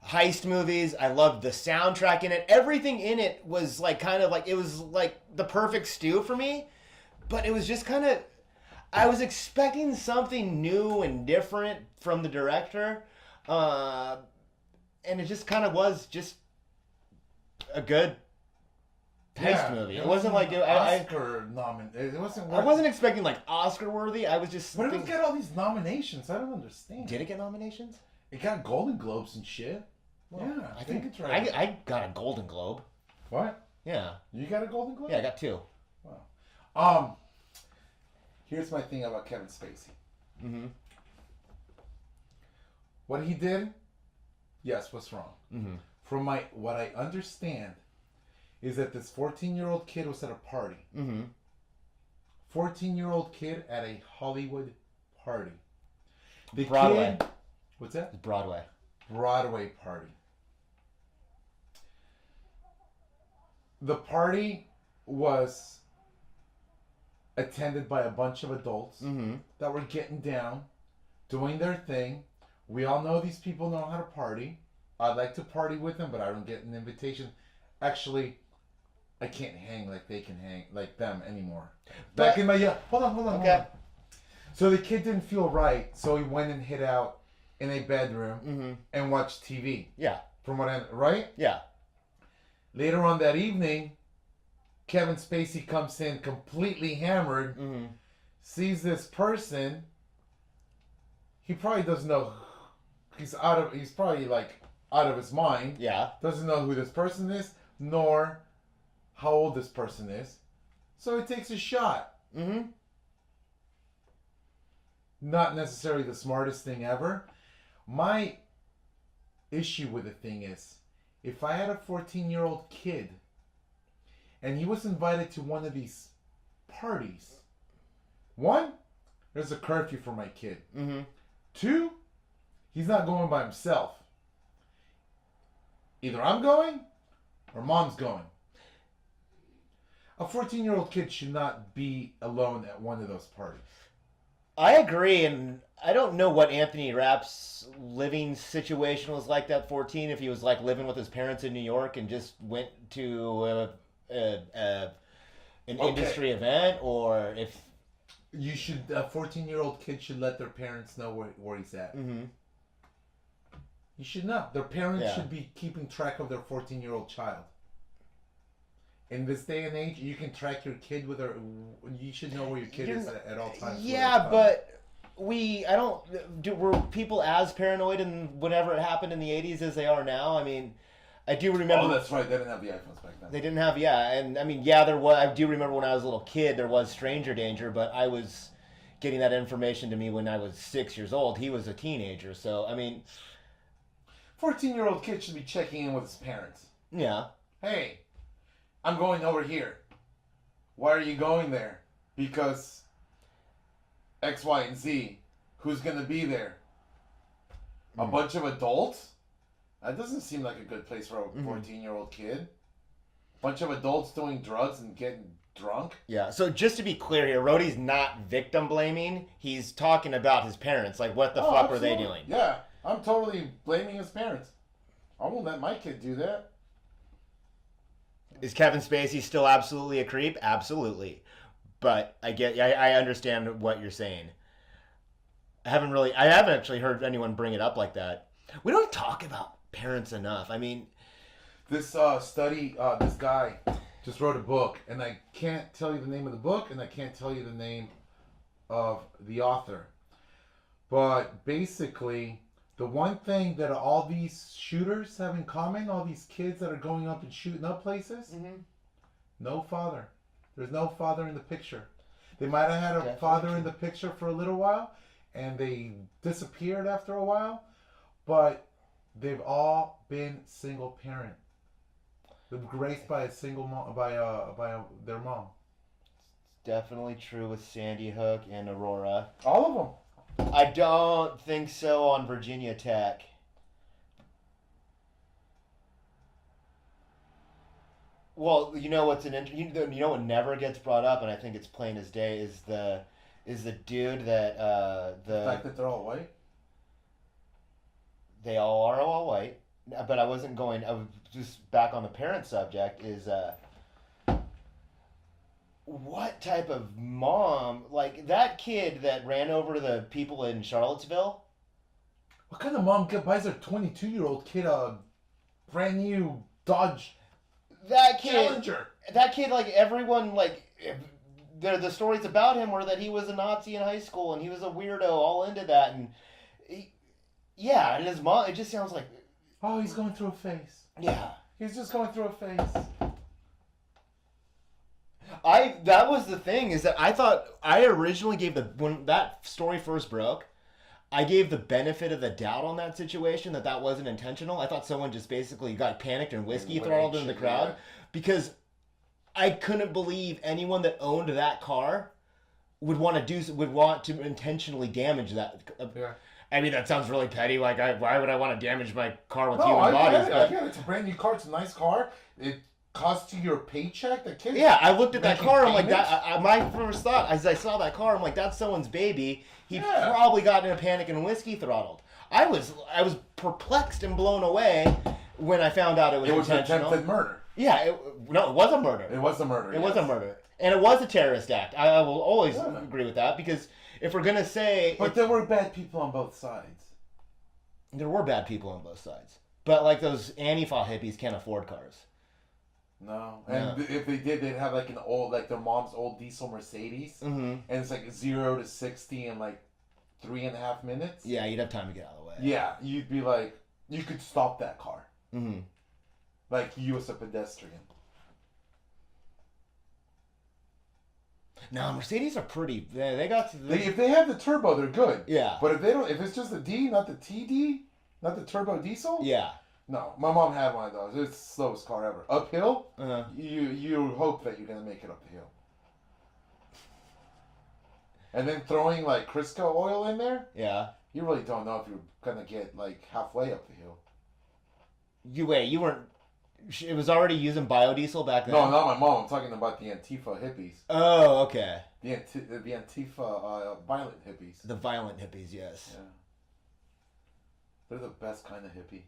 heist movies. I love the soundtrack in it. Everything in it was like kind of like, it was like the perfect stew for me. But it was just kind of, I was expecting something new and different from the director. And it just kind of was just a good heist movie. It wasn't like Oscar nominated. It wasn't. I wasn't expecting like Oscar worthy. I was just. But it got all these nominations. I don't understand. Did it get nominations? It got Golden Globes and shit. Well, yeah, I think it's right. I got a Golden Globe. What? Yeah. You got a Golden Globe? Yeah, I got 2. Wow. Here's my thing about Kevin Spacey. Mm-hmm. What he did, yes, was wrong. Mm-hmm. From what I understand, is that this 14-year-old kid was at a party. Mm-hmm. 14-year-old kid at a Hollywood party. The Broadway. Kid, what's that? Broadway. Broadway party. The party was attended by a bunch of adults that were getting down, doing their thing. We all know these people know how to party. I'd like to party with them, but I don't get an invitation. Actually, I can't hang like they can hang like them anymore. Back in my hold on. Okay. So the kid didn't feel right, so he went and hid out in a bedroom and watched TV. Yeah. From what I right? Yeah. Later on that evening, Kevin Spacey comes in completely hammered, sees this person. He probably doesn't know. He's probably like out of his mind. Yeah. Doesn't know who this person is, nor how old this person is. So he takes a shot. Mm-hmm. Not necessarily the smartest thing ever. My issue with the thing is, if I had a 14-year-old kid and he was invited to one of these parties, 1, there's a curfew for my kid. 2, he's not going by himself. Either I'm going or mom's going. A 14-year-old kid should not be alone at one of those parties. I agree, and I don't know what Anthony Rapp's living situation was like that 14, if he was like living with his parents in New York and just went to an industry event, or if... You should, a 14-year-old kid should let their parents know where he's at. You should know. Their parents should be keeping track of their 14-year-old child. In this day and age, you can track your kid with her. You should know where your kid is at all times. Yeah, but were people as paranoid and whenever it happened in the 80s as they are now? I mean, I do remember. Oh, that's right. They didn't have the iPhones back then. They didn't have, and I mean, there was. I do remember when I was a little kid, there was stranger danger, but I was getting that information to me when I was 6 years old. He was a teenager, so I mean, 14-year-old kid should be checking in with his parents. Yeah. Hey, I'm going over here. Why are you going there? Because X, Y, and Z. Who's going to be there? A bunch of adults? That doesn't seem like a good place for a 14-year-old kid. Bunch of adults doing drugs and getting drunk? Yeah, so just to be clear here, Rhodey's not victim blaming. He's talking about his parents. Like, what the fuck were they doing? Yeah, I'm totally blaming his parents. I won't let my kid do that. Is Kevin Spacey still absolutely a creep? Absolutely. But I understand what you're saying. I haven't actually heard anyone bring it up like that. We don't talk about parents enough. I mean, this study, this guy just wrote a book, and I can't tell you the name of the book, and I can't tell you the name of the author. But basically, the one thing that all these shooters have in common, all these kids that are going up and shooting up places, no father. There's no father in the picture. They might have had a father in the picture for a little while, and they disappeared after a while, but they've all been single parent. They're raised by a single mom, their mom. Definitely true with Sandy Hook and Aurora. All of them. I don't think so on Virginia Tech. Well, you know what's you know what never gets brought up, and I think it's plain as day, is the dude that The fact that they're all white. They all are all white, but I was just back on the parent subject, is what type of mom, like that kid that ran over to the people in Charlottesville? What kind of mom buys their 22-year-old kid a brand new Dodge That kid, Challenger? That kid, like everyone, like the stories about him were that he was a Nazi in high school and he was a weirdo, all into that, and and his mom. It just sounds like, oh, he's going through a phase. Yeah, he's just going through a phase. That was the thing, is that I thought I originally gave when that story first broke, I gave the benefit of the doubt on that situation, that wasn't intentional. I thought someone just basically got panicked and whiskey throttled in the crowd, because I couldn't believe anyone that owned that car would want to intentionally damage that. Yeah. I mean, that sounds really petty. Like, why would I want to damage my car with No, human bodies? I get it. It's a brand new car. It's a nice car. It costs you your paycheck. The kid. Yeah, I looked at that car. I'm like, payments? my first thought as I saw that car, I'm like, that's someone's baby. He probably got in a panic and whiskey throttled. I was perplexed and blown away when I found out it was intentional. Attempted murder. Yeah, it was a murder. It was a murder. It was a murder, and it was a terrorist act. I will always agree with that, because if we're gonna say, but there were bad people on both sides. There were bad people on both sides, but like those Antifa hippies can't afford cars. No, and if they did, they'd have like an old, like their mom's old diesel Mercedes, and it's like 0 to 60 in like 3.5 minutes. Yeah, you'd have time to get out of the way. Yeah, you'd be like, you could stop that car. Mm-hmm. Like you as a pedestrian. No, Mercedes are pretty. They got. If they have the turbo, they're good. Yeah. But if they don't, if it's just the D, not the TD, not the turbo diesel. Yeah. No, my mom had one of those. It's the slowest car ever. Uphill, Uh-huh. you hope that you're gonna make it up the hill. And then throwing like Crisco oil in there. Yeah. You really don't know if you're gonna get like halfway up the hill. You weren't. It was already using biodiesel back then. No, not my mom. I'm talking about the Antifa hippies. Oh, okay. The Antifa violent hippies. The violent hippies, yes. Yeah. They're the best kind of hippie.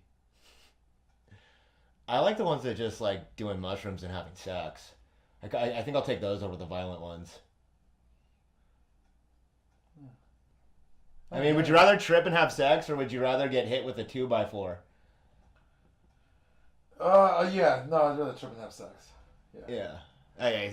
I like the ones that just like doing mushrooms and having sex. I think I'll take those over the violent ones. I mean, would you rather trip and have sex, or would you rather get hit with a 2x4? Yeah. No, I'd rather trip and have sex. Yeah. I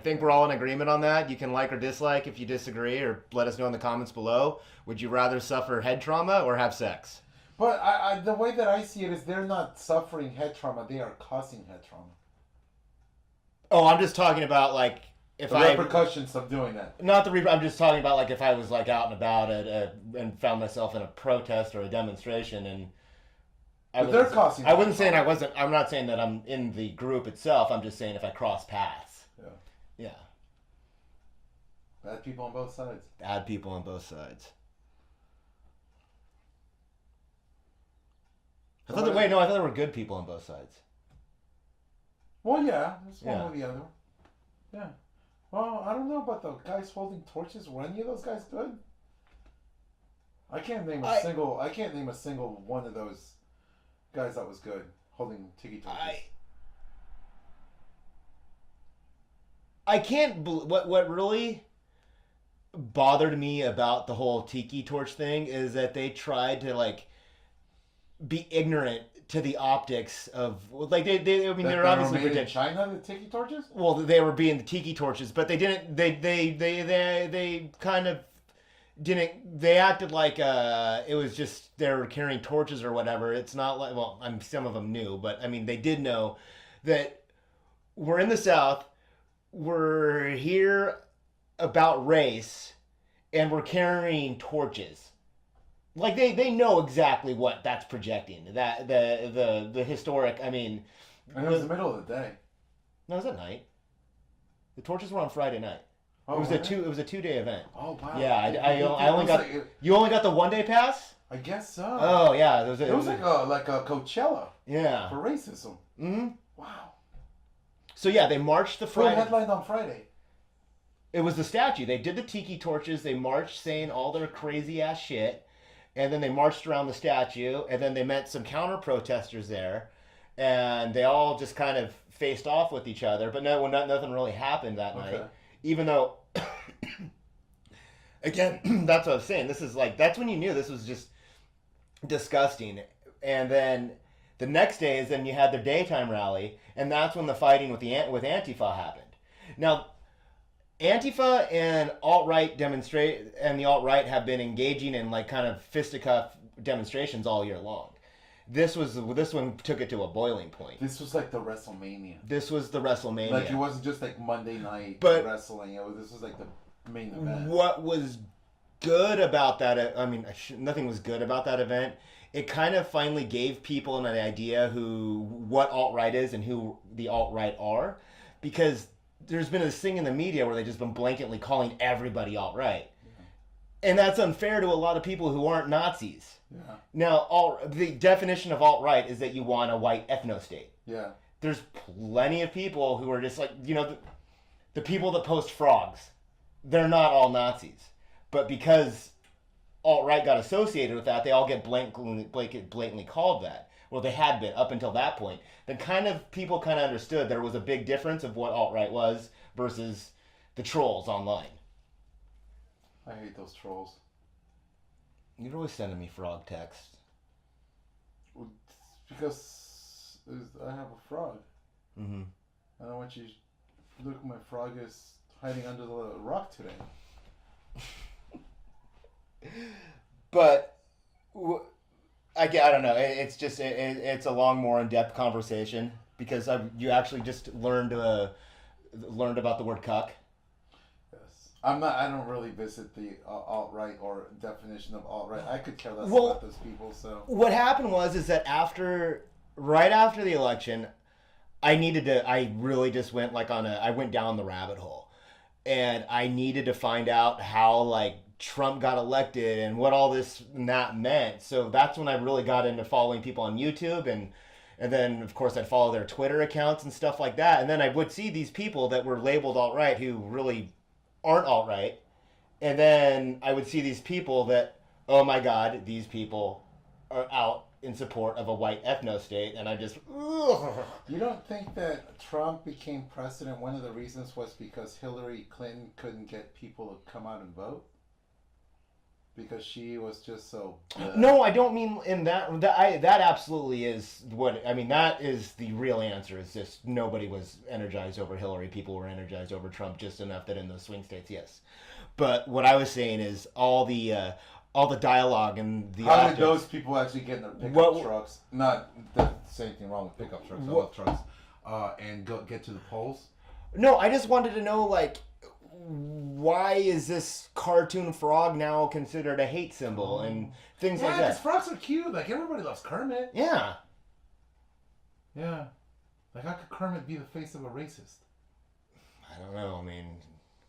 think we're all in agreement on that. You can like or dislike if you disagree, or let us know in the comments below. Would you rather suffer head trauma or have sex? But the way that I see it is they're not suffering head trauma, they are causing head trauma. Oh, I'm just talking about like if the repercussions of doing that. Not the I'm just talking about like if I was like out and about and found myself in a protest or a demonstration and they're causing. I wouldn't say I wasn't. I'm not saying that I'm in the group itself. I'm just saying if I cross paths. Yeah. Yeah. Bad people on both sides. Bad people on both sides. I thought there were good people on both sides. Well, yeah, there's one or the other. Yeah. Well, I don't know about the guys holding torches. Were any of those guys good? I can't name a single one of those guys that was good holding tiki torches. I can't. What really bothered me about the whole tiki torch thing is that they tried to like be ignorant to the optics of like they I mean they're obviously made in China, the tiki torches. Well, they were being the tiki torches, but they didn't. They kind of didn't. They acted like it was just they were carrying torches or whatever. It's not like some of them knew, but I mean they did know that we're in the South. We're here about race, and we're carrying torches. Like they know exactly what that's projecting. That the historic. I mean, And it was the middle of the day. No, it was at night. The torches were on Friday night. Oh, It was a 2-day event. Oh wow. Yeah, I only got. You only got the 1-day pass. I guess so. Oh yeah, it was like a Coachella. Yeah. For racism. Mm-hmm. Wow. So yeah, they marched the Who Friday. headlined on Friday? It was the statue. They did the tiki torches. They marched saying all their crazy ass shit, and then they marched around the statue, and then they met some counter protesters there, and they all just kind of faced off with each other. But nothing really happened that night, even though. Again, that's what I was saying. This is that's when you knew this was just disgusting. And then the next day is then you had their daytime rally, and that's when the fighting with Antifa happened. Now, Antifa and alt-right the alt-right have been engaging in kind of fisticuff demonstrations all year long. This one took it to a boiling point. This was like the WrestleMania. This was the WrestleMania. Like it wasn't just like Monday night wrestling. This was like the main event. What was good about that? I mean, nothing was good about that event. It kind of finally gave people an idea what alt-right is and who the alt-right are, because there's been this thing in the media where they've just been blanketly calling everybody alt-right. Yeah. And that's unfair to a lot of people who aren't Nazis. Yeah. Now, the definition of alt-right is that you want a white ethno-state. Yeah. There's plenty of people who are just the people that post frogs. They're not all Nazis. But because alt-right got associated with that, they all get blatantly called that. Well, they had been up until that point. Then people kind of understood there was a big difference of what alt-right was versus the trolls online. I hate those trolls. You're always sending me frog text. Because I have a frog. Mm-hmm. I don't want you to look. My frog is hiding under the rock today. But I don't know. It's just it's a long, more in-depth conversation because you actually just learned about the word cuck. Yes, I don't really visit the alt-right or definition of alt-right. I could care less about those people. So what happened is that right after the election, I really just went I went down the rabbit hole, and I needed to find out how Trump got elected and what all this and that meant. So that's when I really got into following people on YouTube, and then of course I'd follow their Twitter accounts and stuff like that. And then I would see these people that were labeled alt-right who really aren't alt-right. And then I would see these people that, oh my God, these people are out in support of a white ethno-state, and I just, ugh. You don't think that Trump became president, one of the reasons was because Hillary Clinton couldn't get people to come out and vote? Because she was just so... No, I don't mean in that. That absolutely is what... I mean, that is the real answer. Is just nobody was energized over Hillary. People were energized over Trump just enough that in those swing states, yes. But what I was saying is all the dialogue and the... How did those people actually get in their pickup trucks? Not the same thing wrong with pickup trucks. I love trucks. And get to the polls? No, I just wanted to know, why is this cartoon frog now considered a hate symbol and things like that? Yeah, because frogs are cute. Everybody loves Kermit. Yeah. Yeah. How could Kermit be the face of a racist? I don't know. I mean,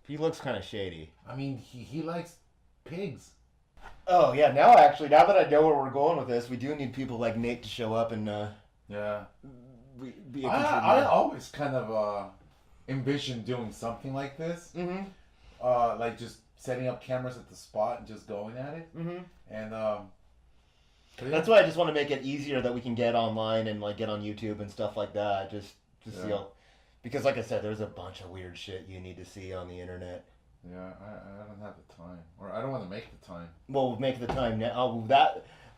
he looks kind of shady. I mean, he likes pigs. Oh, yeah. Now that I know where we're going with this, we do need people like Nate to show up and yeah. Be a contributor. I always kind of envision doing something like this. Mm-hmm. Just setting up cameras at the spot and just going at it. Mm-hmm. And that's why I just want to make it easier that we can get online and get on YouTube and stuff like that. Just see because like I said, there's a bunch of weird shit you need to see on the internet. Yeah, I don't have the time, or I don't want to make the time. Well, we'll make the time now.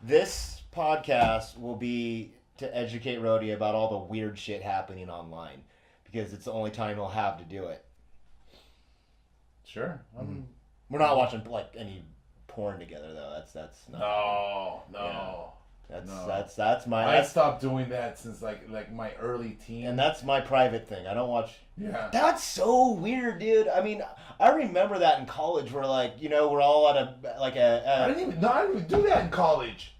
This podcast will be to educate Rhodey about all the weird shit happening online. Because it's the only time he'll have to do it. Sure. We're not watching any porn together though. That's not. No. That's my. I stopped doing that since my early teens. And that's my private thing. I don't watch. Yeah. That's so weird, dude. I mean, I remember that in college where we're all at a. I didn't even do that in college.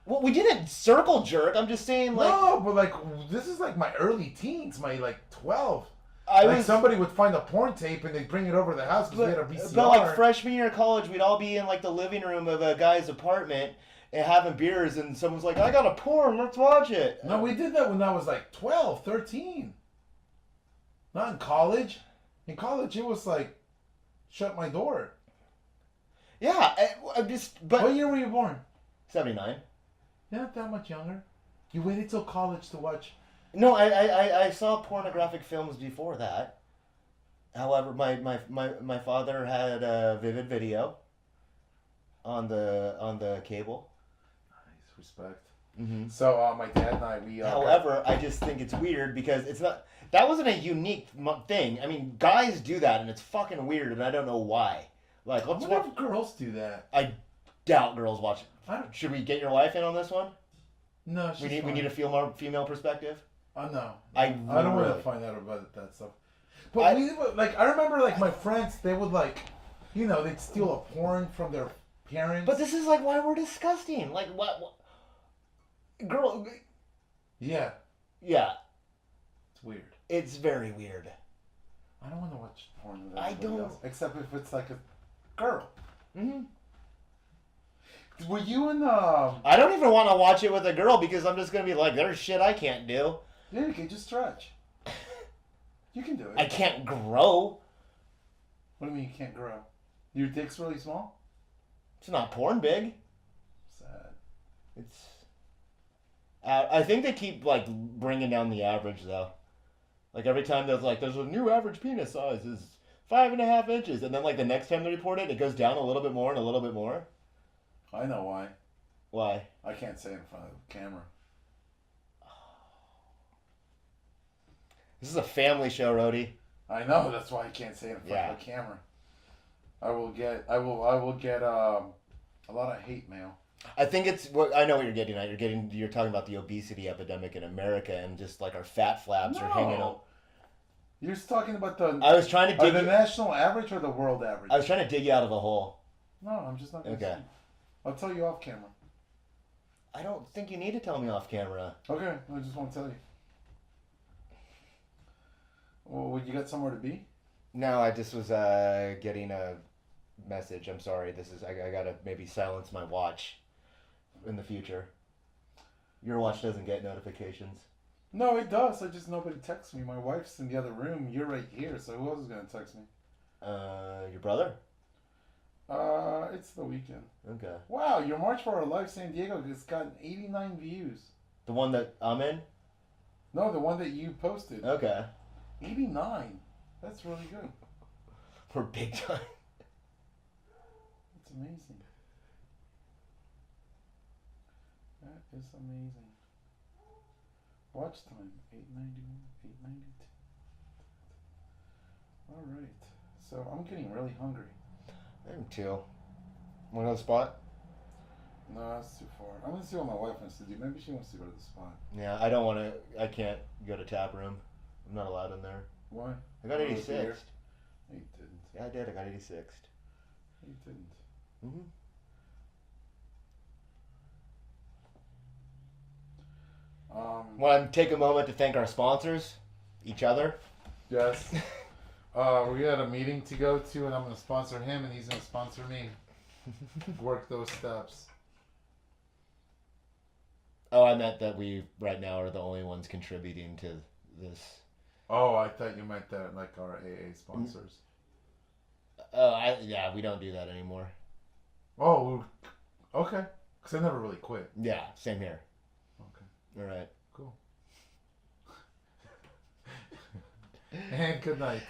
Well, we didn't circle jerk. I'm just saying, like... No, but like, this is like my early teens, my like 12. I like was... somebody would find a porn tape and they'd bring it over to the house because we had a VCR. But like freshman year of college, we'd all be in like the living room of a guy's apartment and having beers, and someone's like, I got a porn, let's watch it. No, we did that when I was like 12, 13. Not in college. In college, it was like, shut my door. Yeah, I'm just... But What year were you born? 79. You're not that much younger. You waited till college to watch. No, I saw pornographic films before that. However, my father had a Vivid Video on the cable. Nice, respect. Mm-hmm. So my dad and I, we. However, I just think it's weird because it's not. That wasn't a unique thing. I mean, guys do that, and it's fucking weird, and I don't know why. Like, I let's wonder watch. if girls do that. I doubt girls watch it. I don't. Should we get your wife in on this one? No, We need a female perspective. No. I don't want really- to find out about that stuff. But I remember like my friends, they would like, they'd steal a porn from their parents. But this is like why we're disgusting. Like what? Girl. Yeah, Yeah, it's weird. it's very weird. I don't want to watch porn with I anybody don't- else, except if it's like a girl. Mm-hmm. Were you in I don't even want to watch it with a girl because I'm just gonna be like, there's shit I can't do. Yeah, you can just stretch. You can do it. I can't grow. What do you mean you can't grow? Your dick's really small? It's not porn big. Sad. It's. I think they keep like bringing down the average though. Like every time there's a new average penis size is 5.5 inches, and then like the next time they report it, it goes down a little bit more and a little bit more. I know why. Why? I can't say it in front of the camera. This is a family show, Rhodey. I know, that's why I can't say it in front of the camera. I will get a lot of hate mail. I think it's what I know what you're getting at. You're talking about the obesity epidemic in America and just like our fat flaps are hanging out. You're just talking about the I was trying to dig the national average or the world average? I was trying to dig you out of a hole. No, I'm just not gonna Okay. say it. I'll tell you off camera. I don't think you need to tell me off camera. Okay, I just want to tell you. Well, you got somewhere to be? No, I just was getting a message. I'm sorry. I gotta maybe silence my watch in the future. Your watch doesn't get notifications. No, it does. I just nobody texts me. My wife's in the other room. You're right here, so who else is gonna text me? Your brother? It's the weekend. Okay. Wow, your March for Our Life San Diego has gotten 89 views. The one that I'm in? No, the one that you posted. Okay. 89. That's really good. We're big time. That's amazing. That is amazing. Watch time 891, 892. All right. So I'm getting really hungry. I'm too. Want to go to the spot? No, that's too far. I'm gonna see what my wife wants to do. Maybe she wants to go to the spot. Yeah, I don't want to. I can't go to tap room. I'm not allowed in there. Why? I got Oh, 86th. beer? No, you didn't. Yeah, I did. I got 86th. You didn't. Mm-hmm. Want to take a moment to thank our sponsors, each other. Yes. We had a meeting to go to, and I'm going to sponsor him, and he's going to sponsor me. Work those steps. Oh, I meant that we right now are the only ones contributing to this. Oh, I thought you meant that like our AA sponsors. Oh, yeah, we don't do that anymore. Oh, okay. Because I never really quit. Yeah, same here. Okay. All right. Cool. And good night.